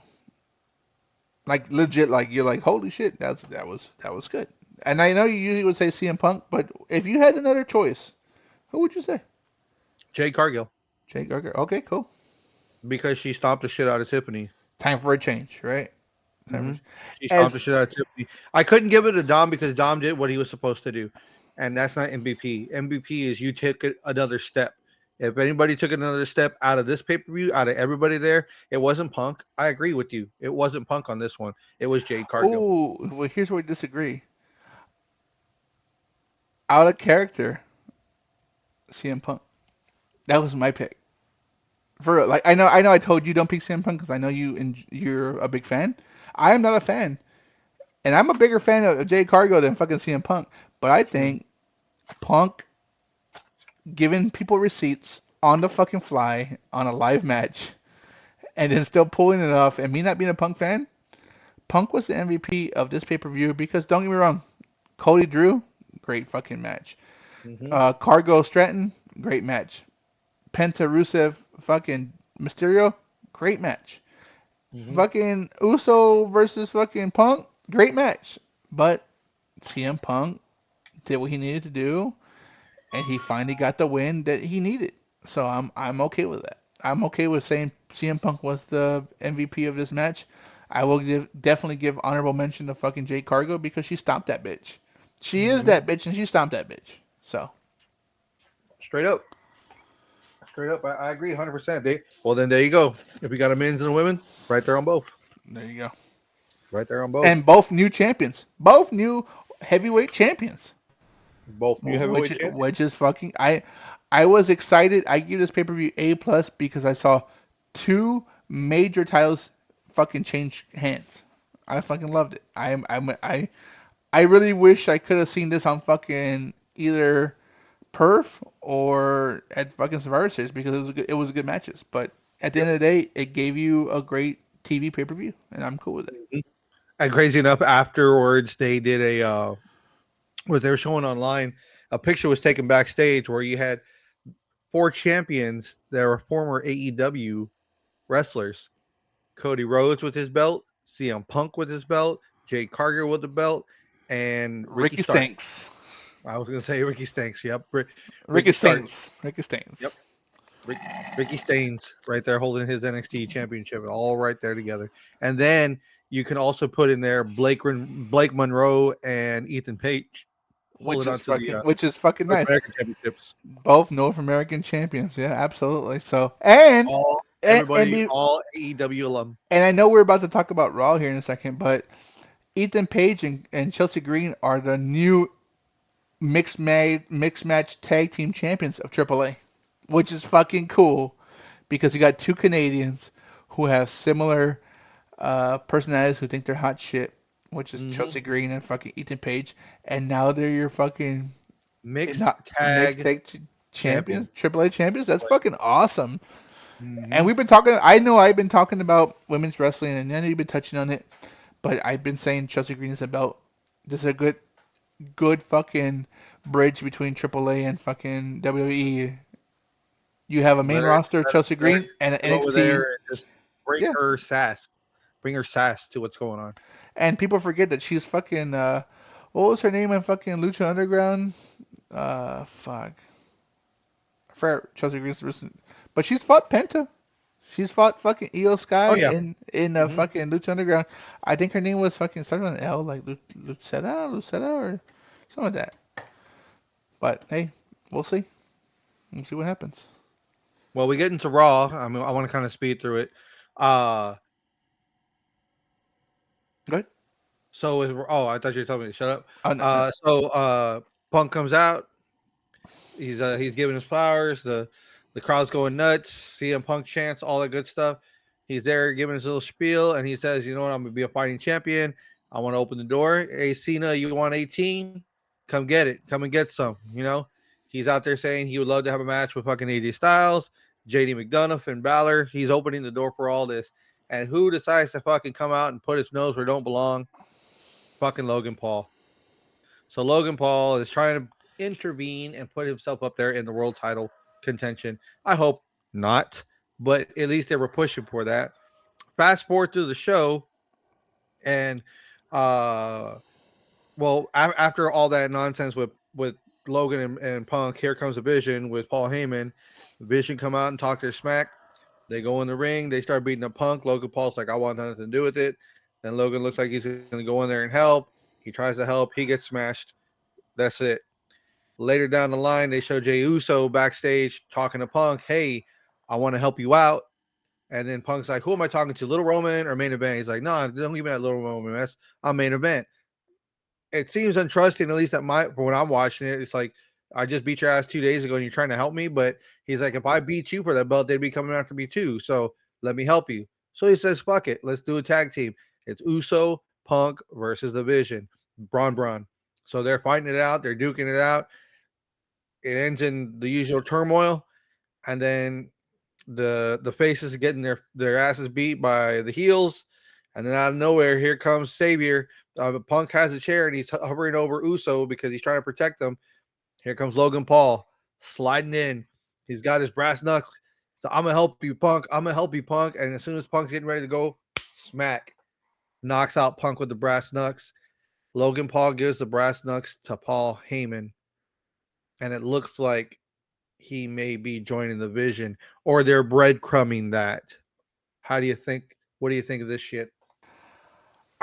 Like legit, like you're like holy shit, that was good. And I know you usually would say CM Punk, but if you had another choice, who would you say? Jade Cargill, Jake Garger. Okay, cool. because she stomped the shit out of Tiffany. Time for a change, right? Time Hmm. for She stomped the as shit out of Tiffany. I couldn't give it to Dom because Dom did what he was supposed to do, and that's not MVP. MVP is you take another step. If anybody took another step out of this pay per view, out of everybody there, it wasn't Punk. I agree with you. It wasn't Punk on this one. It was Jade Cargill. oh, well, here's where we disagree. Out of character, CM Punk. That was my pick. For real. Like I know, I told you don't pick CM Punk because I know you're a big fan. I am not a fan, and I'm a bigger fan of Jay Cargo than fucking CM Punk. But I Mhm. think Punk giving people receipts on the fucking fly on a live match and then still pulling it off, and me not being a Punk fan, Punk was the MVP of this pay per view because don't get me wrong, Cody Drew, great fucking match. Mhm. Cargo Stratton, great match. Penta Rusev, fucking Mysterio, great match. Mhm. Fucking Uso versus fucking Punk, great match. But CM Punk did what he needed to do, and he finally got the win that he needed. So I'm okay with that. I'm okay with saying CM Punk was the MVP of this match. I will definitely give honorable mention to fucking Jade Cargo because she stomped that bitch. She is Hmm. that bitch and she stomped that bitch. So Straight up, straight up. I agree 100%. Well, then there you go. If we got a men's and a women, right there on both. there you go. Right there on both. And both new champions, both new heavyweight champions, Both new which heavyweight champions. which is fucking. I was excited. I give this pay per view A+ because I saw two major titles fucking change hands. I fucking loved it. I really wish I could have seen this on fucking either Perf or at fucking Survivor Series because it was good matches. But at the Yep. end of the day, it gave you a great TV pay per view, and I'm cool with it. Mhm. And crazy enough, afterwards they did what they were showing online. A picture was taken backstage where you had four champions that were former AEW wrestlers. Cody Rhodes with his belt, CM Punk with his belt, Jade Cargill with the belt, and Ricky Ricky Starks. Stanks. I was gonna say Ricky Stanks. Yep, Ricky Ricky Starks. Stanks. Ricky Yep, Stanks. Ricky Staines right there holding his NXT championship, all right there together. And then you can also put in there Blake Monroe and Ethan Page holding on to the Which is fucking North nice. American championships. Both North American champions. Yeah, absolutely. So Everybody, all AEW alum. and I know we're about to talk about Raw here in a second, but Ethan Page and Chelsea Green are the new mixed match tag team champions of AAA, which is fucking cool because you got two Canadians who have similar personalities who think they're hot shit, which is Hmm. Chelsea Green and fucking Ethan Page, and now they're your fucking Mixed not mixed tag tag champions, champions. AAA champions. That's fucking awesome. And Hmm. we've been talking. I know I've been talking about women's wrestling, and I know you've been touching on it, but I've been saying Chelsea Green is about. This is a good fucking bridge between AAA and fucking WWE. You have a main roster of Chelsea Let her Green and an get over there NXT. and just bring Yeah, her sass. Bring her sass to what's going on. and people forget that she's fucking. What was her name in fucking Lucha Underground? Fuck. I forgot Chelsea Green's recent, but she's fought Penta. She's fought fucking Io Oh Sky yeah. in Hmm. fucking Lucha Underground. I think her name was fucking started on L, like Lucetta, or something like that. But hey, we'll see. We'll see what happens. Well, we get into Raw. I mean, I want to kind of speed through it. Uh, Good. oh, I thought you were telling me to shut up. Oh, no, no. Punk comes out. He's giving his flowers. The crowd's going nuts. CM Punk chants all that good stuff. He's there giving his little spiel, and he says, "You know what? I'm gonna be a fighting champion. I want to open the door. Hey, Cena, you want 18? Come get it. Come and get some. You know." He's out there saying he would love to have a match with fucking AJ Styles, JD McDonough, Finn Balor. He's opening the door for all this. And who decides to fucking come out and put his nose where it don't belong? Fucking Logan Paul. So Logan Paul is trying to intervene and put himself up there in the world title contention. I hope not, but at least they were pushing for that. Fast forward through the show, and uh, after all that nonsense with Logan and Punk, here comes a Vision with Paul Heyman. Vision come out and talk their smack. They go in the ring. They start beating up Punk. Logan Paul's like, I want nothing to do with it. Then Logan looks like he's going to go in there and help. He tries to help. He gets smashed. That's it. Later down the line, they show Jey Uso backstage talking to Punk. Hey, I want to help you out. And then Punk's like, who am I talking to? Little Roman or main event? He's like, no, don't give me that Little Roman mess. I'm main event. It seems untrusting, at least at my for when I'm watching it. It's like I just beat your ass 2 days ago and you're trying to help me. But he's like, if I beat you for that belt, they'd be coming after me too. So let me help you. So he says, fuck it. Let's do a tag team. It's Uso, Punk versus the Vision. Braun. So they're fighting it out. They're duking it out. It ends in the usual turmoil, and then the faces getting their asses beat by the heels, and then out of nowhere, here comes Savior. Punk has a chair and he's hovering over Uso because he's trying to protect them. Here comes Logan Paul sliding in. He's got his brass knuckles. So I'm gonna help you, Punk. I'm gonna help you, Punk. And as soon as Punk's getting ready to go, smack knocks out Punk with the brass knucks. Logan Paul gives the brass knucks to Paul Heyman, and it looks like he may be joining the Vision, or they're breadcrumbing that. How do you think? What do you think of this shit?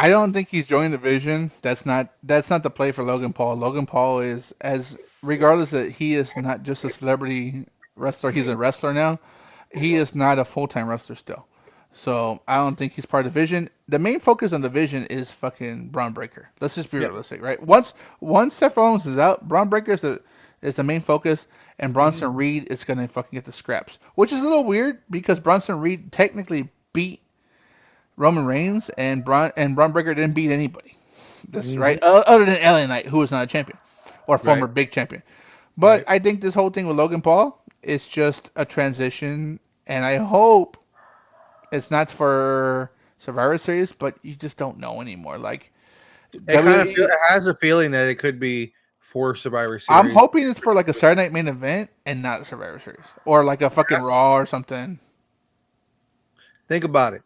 I don't think he's joining the division. That's not the play for Logan Paul. Logan Paul is as regardless that he is not just a celebrity wrestler, he's a wrestler now. He is not a full-time wrestler still. So I don't think he's part of the division. The main focus on the division is fucking Braun Breaker. Let's just be Yeah. realistic, right? Once Seth Rollins is out, Braun Breaker is the main focus, and Hmm. Bronson Reed is gonna fucking get the scraps, which is a little weird because Bronson Reed technically beat Roman Reigns, and Braun Breaker didn't beat anybody. That's right, Hmm. other than LA Knight, who was not a champion or former Right. big champion. But Right. I think this whole thing with Logan Paul is just a transition, and I hope it's not for Survivor Series, but you just don't know anymore. Like WWE, It has a feeling that it could be for Survivor I'm Series. hoping it's for like a Saturday Night Main Event and not Survivor Series or like a fucking Raw or something. Think about it.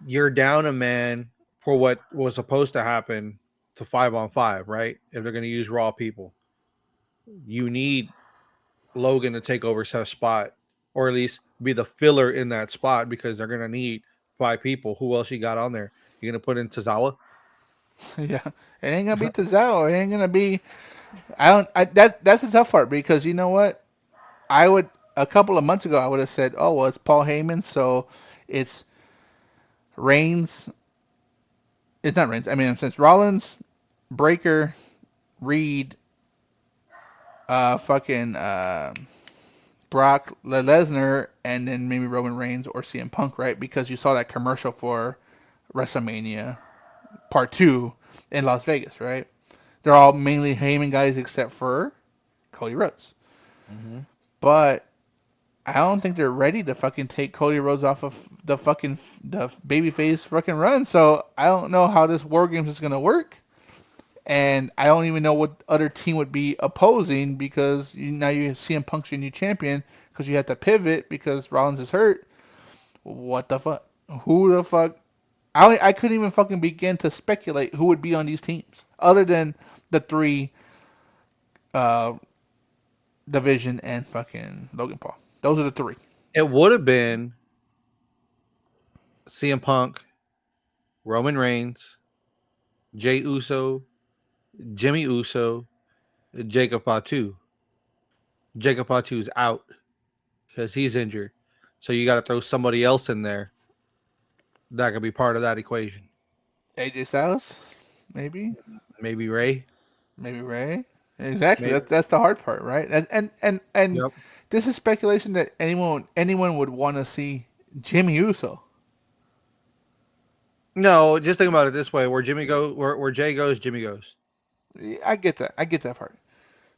You're down a man for what was supposed to happen to 5-on-5, right? If they're going to use Raw people, you need Logan to take over Seth's spot, or at least be the filler in that spot because they're going to need 5 people. Who else you got on there? You're going to put in Tozawa? Yeah, it ain't gonna be Tozawa. It ain't gonna be. I don't. That's the tough part because you know what? I would a couple of months ago I would have said, oh well, it's Paul Heyman, so it's Reigns. It's not Reigns. I mean, since Rollins, Breaker, Reed, fucking Brock Lesnar, and then maybe Roman Reigns or CM Punk, right? Because you saw that commercial for WrestleMania Part Two in Las Vegas, right? They're all mainly Heyman guys except for Cody Rhodes. Hmm. But I don't think they're ready to fucking take Cody Rhodes off of the babyface fucking run. So I don't know how this War Games is gonna work, and I don't even know what other team would be opposing because now you see him Punk's your new champion because you have to pivot because Rollins is hurt. What the fuck? Who the fuck? I couldn't even fucking begin to speculate who would be on these teams other than the three uh, Division and fucking Logan Paul. Those are the three. It would have been CM Punk, Roman Reigns, Jay Uso, Jimmy Uso, Jacob Fatu. Jacob Fatu's out because he's injured. So you got to throw somebody else in there that could be part of that equation. AJ Styles, maybe. Maybe Ray. Maybe Ray. Exactly. Maybe. That's the hard part, right? And Yep. this is speculation that anyone would want to see Jimmy Uso. No, just think about it this way: where Jay goes, Jimmy goes. I get that. I get that part.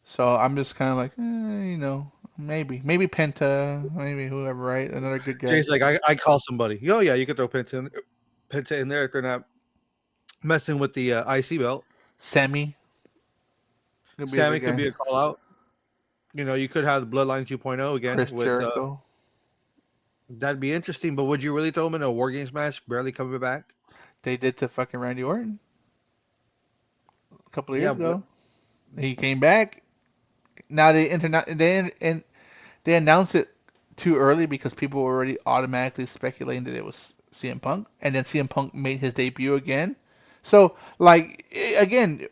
So I'm just kind of like, maybe Penta, maybe whoever, right? Another good guy. Jay's like, I call somebody. Oh yeah, you could throw Penta in there if they're not messing with the IC belt. Sammy could be a Sammy big could guy. be a call out. You could have the Bloodline 2.0 again Chris with Jericho. that'd be interesting. But would you really throw him in a War Games match, barely coming back? They did to fucking Randy Orton a couple of Yeah, years but ago. He came back. Now they announced it too early because people were already automatically speculating that it was CM Punk, and then CM Punk made his debut again. So, like, again,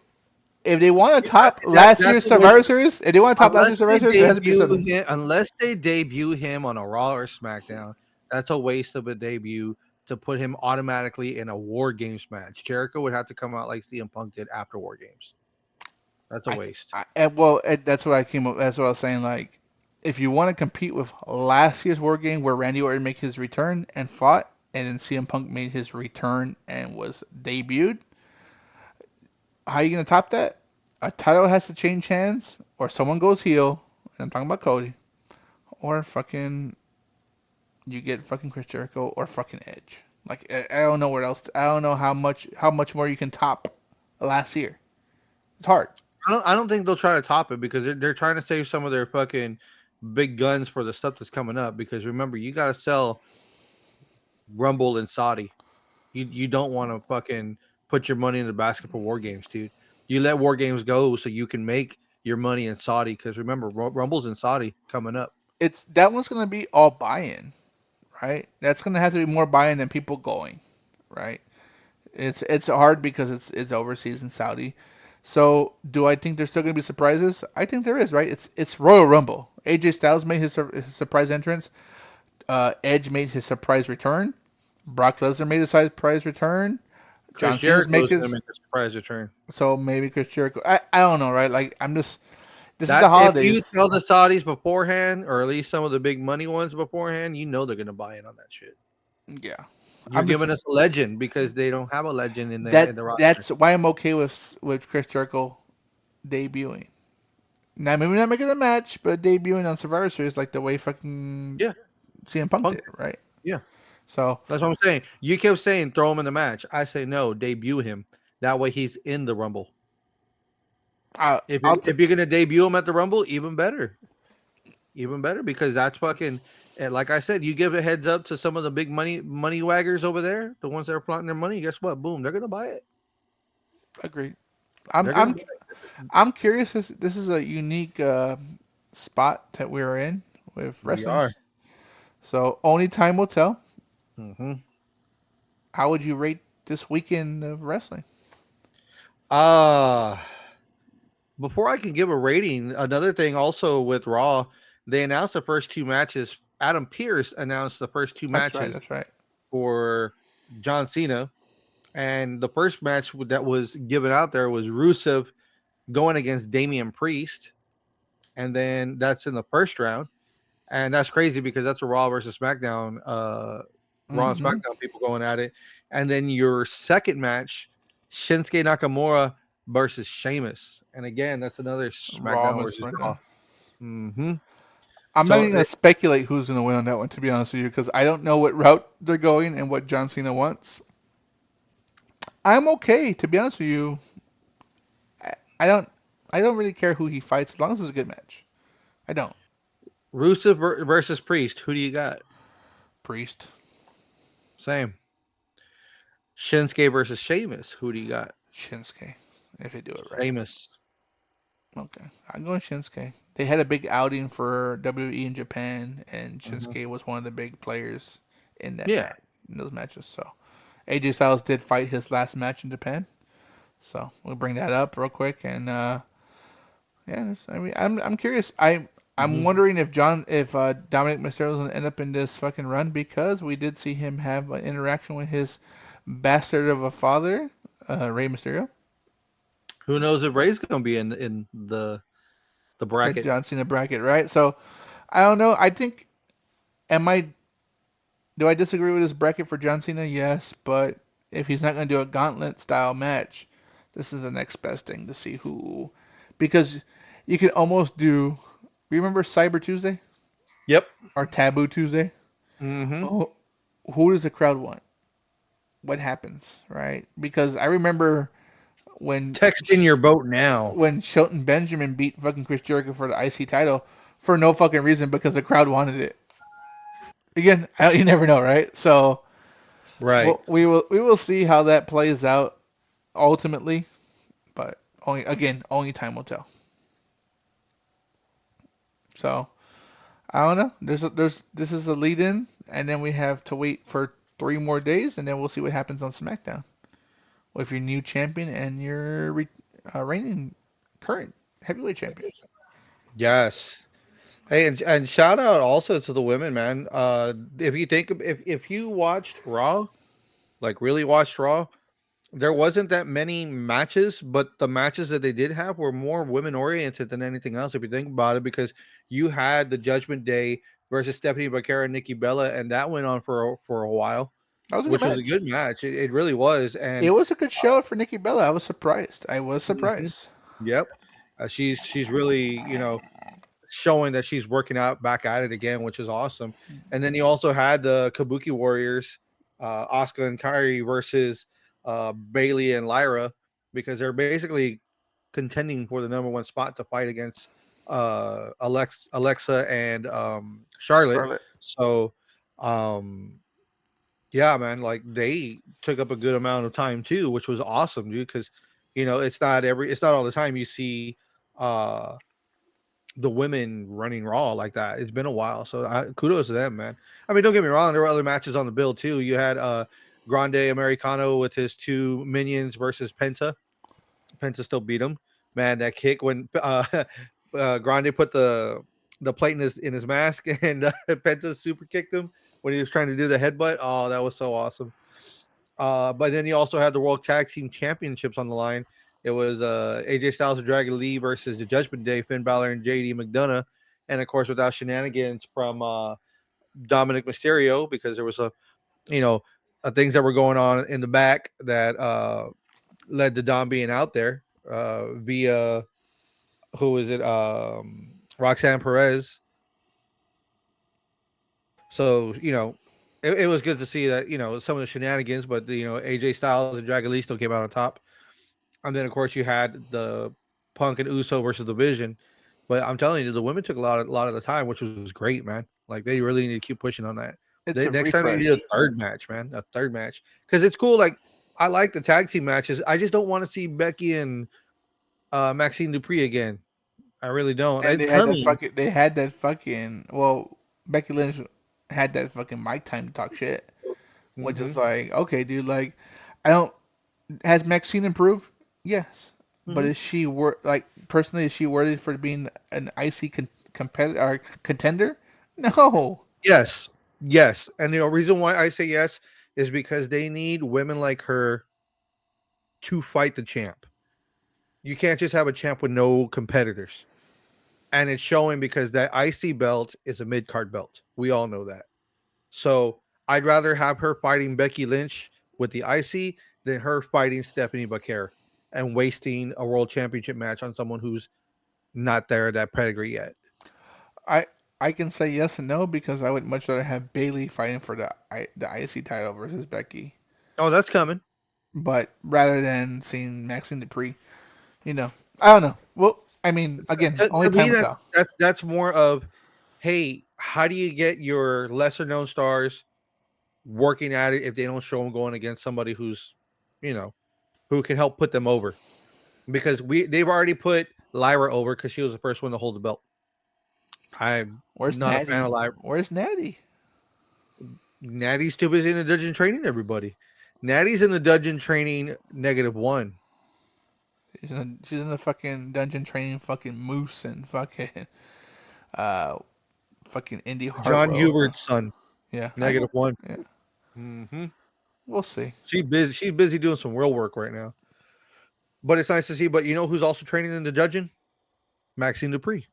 if they want to top last that's year's a waste. Survivor Series, if they want to top last year's Survivor Series, there has to be something. Unless they debut him on a Raw or SmackDown, that's a waste of a debut to put him automatically in a War Games match. Jericho would have to come out like CM Punk did after War Games. That's a waste. That's what I came up. That's what I was saying. Like, if you want to compete with last year's War Game where Randy Orton made his return and fought, and then CM Punk made his return and was debuted, how are you gonna top that? A title has to change hands, or someone goes heel. And I'm talking about Cody, or fucking you get fucking Chris Jericho or fucking Edge. Like I don't know what else. I don't know how much more you can top last year. It's hard. I don't think they'll try to top it because they're trying to save some of their fucking big guns for the stuff that's coming up. Because remember, you got to sell Rumble and Saudi. You don't want to fucking put your money in the basket for War Games, dude. You let War Games go so you can make your money in Saudi. Because remember, Rumble's in Saudi coming up. It's that one's gonna be all buy-in, right? That's gonna have to be more buy-in than people going, right? It's hard because it's overseas in Saudi. So do I think there's still gonna be surprises? I think there is, right? It's Royal Rumble. AJ Styles made his surprise entrance. Edge made his surprise return. Brock Lesnar made his surprise return. Chris John Cena's Jericho make is going his. to make a surprise return. So maybe Chris Jericho. I don't know, right? Like I'm just. This is the That if you holidays. tell the Saudis beforehand, or at least some of the big money ones beforehand, you know they're going to buy in on that shit. Yeah. You're I'm just giving us a legend because they don't have a legend in the roster. that's why I'm okay with Chris Jericho debuting. Now maybe not making a match, but debuting on Survivor Series like the way fucking Yeah, CM Punk Punk. did, right? Yeah, So that's what I'm saying. You kept saying throw him in the match. I say no, debut him. That way he's in the Rumble. I If I'll you're, if you're gonna debut him at the Rumble, even better because that's fucking. And like I said, you give a heads up to some of the big money waggers over there, the ones that are flaunting their money. Guess what? Boom, they're gonna buy it. agree. I'm They're gonna. I'm I'm curious. This is a unique spot that we're in with We wrestling. are. So only time will tell. Hmm. How would you rate this weekend of wrestling? Uh Before I can give a rating, another thing also with Raw, they announced the first two matches. Adam Pierce announced the first two That's right. matches That's right. for John Cena, and the first match that was given out there was Rusev going against Damian Priest, and then that's in the first round, and that's crazy because that's a Raw versus SmackDown, Raw and Mm-hmm. SmackDown people going at it, and then your second match, Shinsuke Nakamura versus Sheamus, and again that's another Raw SmackDown versus versus Raw. SmackDown. Hmm. I'm not So even gonna it, speculate who's gonna win on that one, to be honest with you, because I don't know what route they're going and what John Cena wants. I'm okay, to be honest with you. I, I don't, I don't really care who he fights as long as it's a good match. I don't. Rusev versus Priest, who do you got? Priest, Same. Shinsuke versus Sheamus, who do you got? Shinsuke, if they do it right. Sheamus. Okay, I'm going Shinsuke. They had a big outing for WWE in Japan, and Hmm. Shinsuke was one of the big players in that Yeah. match, in those matches. So AJ Styles did fight his last match in Japan. So we'll bring that up real quick, and yeah, I mean, I'm curious. I'm Hmm. wondering if Dominic Mysterio's gonna end up in this fucking run because we did see him have an interaction with his bastard of a father, Rey Mysterio, Who knows if Ray's gonna be in the the bracket? John Cena bracket, right? So I don't know. I think am I do I disagree with his bracket for John Cena? Yes, but if he's not gonna do a gauntlet style match, this is the next best thing to see who because you can almost do. Remember Cyber Tuesday Yep. or Taboo Tuesday? Hmm. Who, who does the crowd want? What happens, right? Because I remember when Text in your vote now. when Shelton Benjamin beat fucking Chris Jericho for the IC title for no fucking reason because the crowd wanted it. Again, you never know, right? So Right. we will see how that plays out ultimately, but only time will tell. So I don't know. There's this is a lead in, and then we have to wait for 3 more days, and then we'll see what happens on SmackDown with your new champion and your reigning current heavyweight champion. Yes. Hey, and shout out also to the women, man. If you think if you watched Raw, like really watched Raw, there wasn't that many matches, but the matches that they did have were more women oriented than anything else. If you think about it, because you had the Judgment Day versus Stephanie Becerra and Nikki Bella, and that went on for a while, That was a good which was a match. good match. It really was, It and was a good show for Nikki Bella. I was surprised. I was mhm, surprised. yep, she's really showing that she's working out back at it again, which is awesome. And then you also had the Kabuki Warriors, Asuka and Kairi versus Bailey and Lyra, because they're basically contending for the number one spot to fight against Alexa and Charlotte. Charlotte. So, um, yeah, man, like they took up a good amount of time too, which was awesome, dude. Because it's not all the time you see uh the women running Raw like that. It's been a while, so kudos to them, man. I mean, don't get me wrong, there were other matches on the bill too. You had Grande Americano with his two minions versus Penta. Penta still beat him. Man, that kick when Grande put the plate in his mask and Penta super kicked him when he was trying to do the headbutt. Oh, that was so awesome. But then you also had the World Tag Team Championships on the line. It was AJ Styles and Dragon Lee versus the Judgment Day, Finn Balor and JD McDonough, and of course without shenanigans from Dominic Mysterio because there was you know things that were going on in the back that led to Dom being out there via who is it Roxanne Perez. So it was good to see that some of the shenanigans, but AJ Styles and Dragon Lee still came out on top. And then of course you had the Punk and Uso versus the Vision. But I'm telling you, the women took a lot of the time, which was great, man. Like they really need to keep pushing on that. It's a Next time they need a refresh. third match, man, a third match, because it's cool. Like I like the tag team matches. I just don't want to see Becky and Maxine Dupree again. I really don't. And It's coming. they had that fucking, well, Becky Lynch had that fucking mic time to talk shit, which is Hmm. like, okay, dude, like, I don't, has Maxine improved? Yes. But Hmm. is she like, personally, is she worthy for being an IC competitor or contender? No. Yes, yes, and the reason why I say yes is because they need women like her to fight the champ. You can't just have a champ with no competitors. And it's showing because that IC belt is a mid card belt. We all know that. So I'd rather have her fighting Becky Lynch with the IC than her fighting Stephanie Baker and wasting a world championship match on someone who's not there that pedigree yet. I I can say yes and no because I would much rather have Bailey fighting for the IC title versus Becky, Oh, that's coming. but rather than seeing Maxine Dupree, you know, I don't know. Well, I mean, again, only To time me, will tell. that's more of, hey, how do you get your lesser known stars working at it if they don't show them going against somebody who's, you know, who can help put them over? Because they've already put Lyra over because she was the first one to hold the belt. I'm Where's not a fan Natty? of Lyra. Where's Natty? Natty's too busy in the dungeon training everybody. Natty's in the dungeon training -1. She's in the fucking dungeon training fucking Moose and uh fucking Indy John Hartwell. Hubert's son, Yeah, I know. -1. Yeah, Hmm. we'll see. She's busy doing some real work right now. But it's nice to see. But you know who's also training in the dungeon? Maxine Dupree.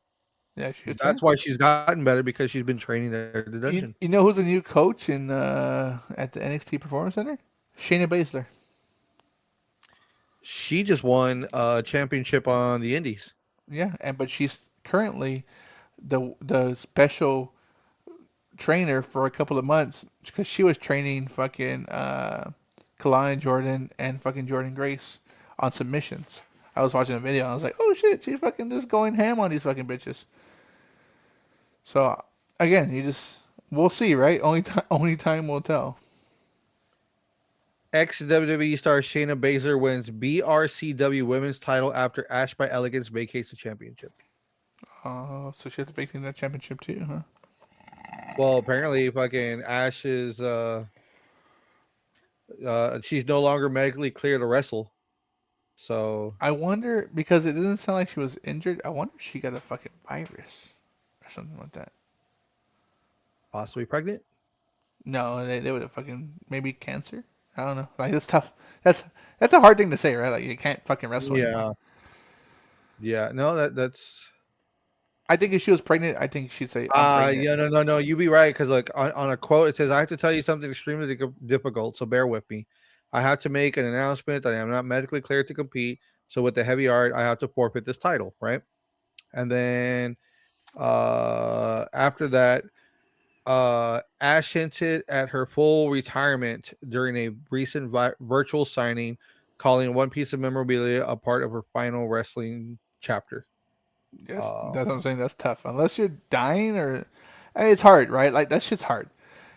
Yeah, she was That's training. why she's gotten better because she's been training there at the dungeon. You know who's the new coach in at the NXT Performance Center? Shayna Baszler. She just won a championship on the Indies. Yeah, and but she's currently the special trainer for a couple of months because she was training fucking Kalani Jordan and fucking Jordan Grace on submissions. I was watching a video and I was like, oh shit, she's fucking just going ham on these fucking bitches. So again, you just we'll see, right? Only time will tell. Ex WWE star Shayna Baszler wins BRCW Women's title after Ash by Elegance vacates the championship. So she has to vacate that championship too, huh? Well, apparently, fucking Ash is she's no longer medically clear to wrestle. So I wonder because it doesn't sound like she was injured. I wonder if she got a fucking virus or something like that. possibly pregnant. No, they would have fucking maybe cancer. I don't know. Like it's tough. That's that's a hard thing to say, right? Like you can't fucking wrestle anymore. Yeah, yeah. No, that's I think if she was pregnant, I think she'd say I'm pregnant. yeah, no, no, no. You be right because like on a quote it says, "I have to tell you something extremely difficult, so bear with me. I have to make an announcement that I am not medically cleared to compete. So with the heavy art, I have to forfeit this title, right?" And then after that, Ash hinted at her full retirement during a recent virtual signing, calling one piece of memorabilia a part of her final wrestling chapter. That's what I'm Um, saying. That's tough. Unless you're dying or, I mean, it's hard, right? Like that shit's hard.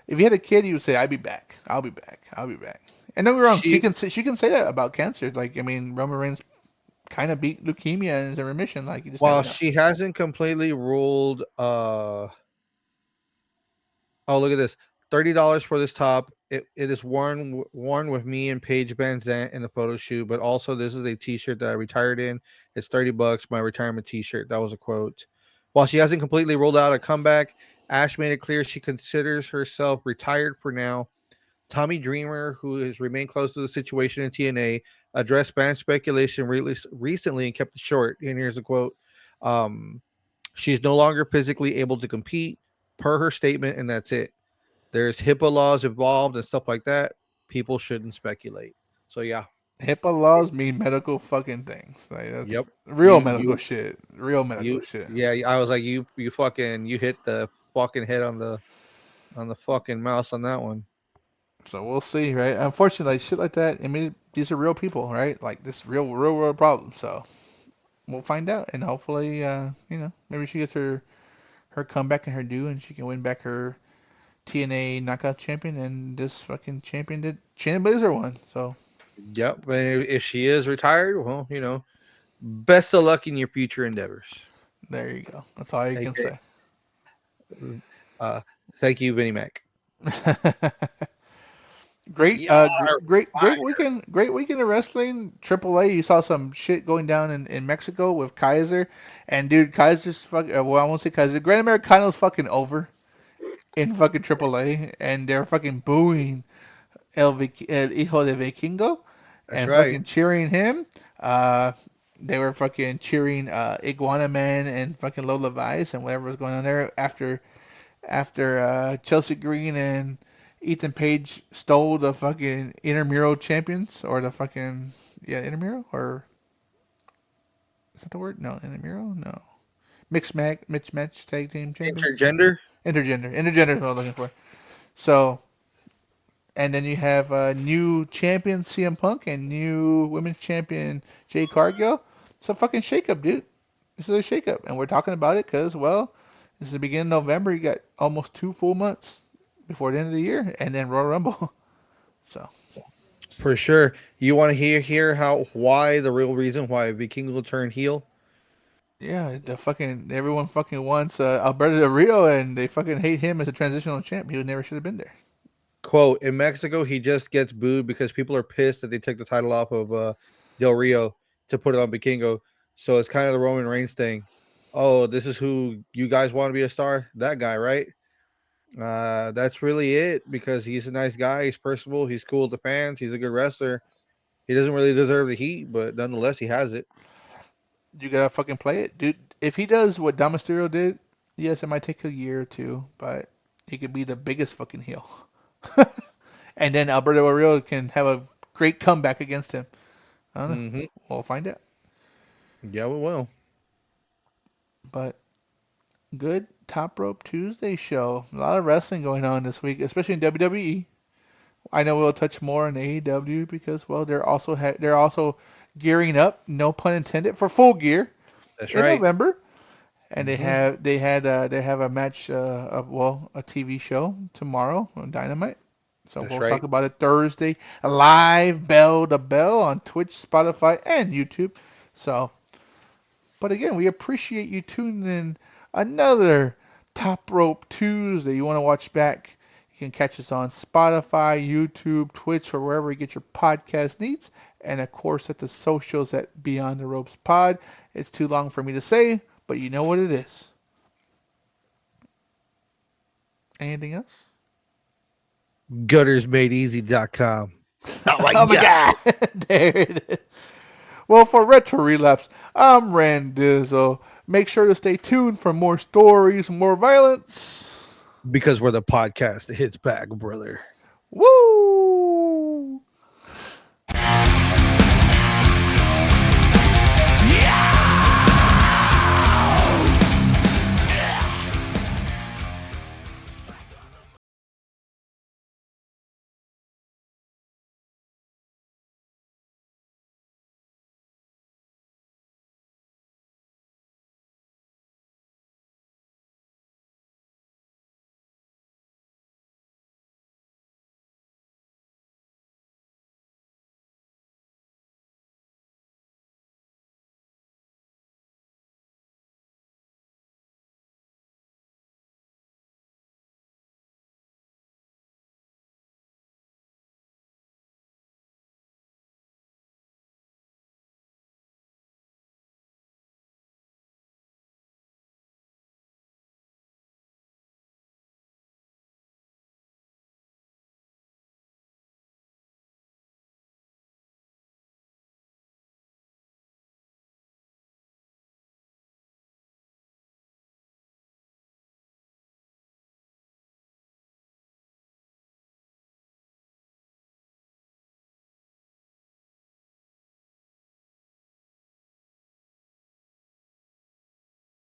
If you had a kid, you would say, "I'll be back. I'll be back. I'll be back." And don't get me wrong, she she can say that about cancer. Like I mean, Roman Reigns kind of beat leukemia and is in remission. Like you just never While know. she hasn't completely ruled, oh look at this. $30 for this top. It is worn with me and Paige Van Zant in the photo shoot, but also this is a T-shirt that I retired in. It's $30, my retirement T-shirt. That was a quote. While she hasn't completely rolled out a comeback, Ash made it clear she considers herself retired for now. Tommy Dreamer, who has remained close to the situation in TNA, addressed fan speculation recently and kept it short. And here's a quote: "She's no longer physically able to compete, per her statement, and that's it. There's HIPAA laws involved and stuff like that. People shouldn't speculate." So yeah, HIPAA laws mean medical fucking things. Like that's yep. real You medical you shit. Real medical you shit. yeah. I was like you fucking you hit the fucking head on the fucking mouse on that one. So we'll see, right? Unfortunately, like, shit like that. I mean, these are real people, right? Like this real world problem. So we'll find out, and hopefully, maybe she gets her comeback and her due, and she can win back her TNA Knockout Champion, and this fucking champion did Shayna Baszler won. So Yep. And if she is retired, well, best of luck in your future endeavors. there you go. That's all you can Okay. say. Uh, thank you, Vinnie Mac. Great, Yar, great weekend, great weekend of wrestling. AAA, you saw some shit going down in Mexico with Kaiser, and dude, Kaiser's fucking. Well, I won't say Kaiser. Gran Americano's fucking over in fucking AAA, and they're fucking booing El Hijo de Vikingo, that's and right. fucking cheering him. Uh, they were fucking cheering Iguana Man and fucking Lola Vice and whatever was going on there after Chelsea Green and Ethan Page stole the fucking intramural champions or the fucking intramural or is that the word? No, intramural. No, mixed match tag team champions. Intergender. Intergender is what I'm looking for. So and then you have new champion CM Punk and new women's champion Jade Cargill. It's a fucking shakeup, dude. This is a shakeup, and we're talking about it because, well, this is the beginning of November. You got almost 2 full months before the end of the year, and then Royal Rumble. So For sure. You want to hear how why the real reason why Vikingo turned heel? yeah, the fucking everyone fucking wants Alberto Del Rio, and they fucking hate him as a transitional champ. He never should have been there. Quote, in Mexico, he just gets booed because people are pissed that they took the title off of Del Rio to put it on Vikingo. So it's kind of the Roman Reigns thing. Oh, this is who you guys want to be a star? That guy, right? That's really it because he's a nice guy. He's personable. He's cool with the fans. He's a good wrestler. He doesn't really deserve the heat, but nonetheless, he has it. You gotta fucking play it, dude. If he does what Dom Mysterio did, yes, it might take a year or two, but he could be the biggest fucking heel. And then Alberto Del Rio can have a great comeback against him. I don't know. Hmm. We'll find out. Yeah, we will. But good Top Rope Tuesday show. A lot of wrestling going on this week, especially in WWE. I know we'll touch more on AEW because, well, they're also gearing up, no pun intended, for Full Gear That's in right. November, and Hmm. they have a match of a TV show tomorrow on Dynamite. So That's we'll right. talk about it Thursday, live bell to bell on Twitch, Spotify, and YouTube. So, but again, we appreciate you tuning in another Top Rope Tuesday. You want to watch back? You can catch us on Spotify, YouTube, Twitch, or wherever you get your podcast needs. And of course, at the socials at Beyond the Ropes Pod. It's too long for me to say, but you know what it is. Anything else? Guttersmadeeasy.com. Oh my Oh my god. God! There it is. Well, for Retro Relapse, I'm Randizzle. Make sure to stay tuned for more stories, more violence. Because we're the podcast that hits back, brother. Woo!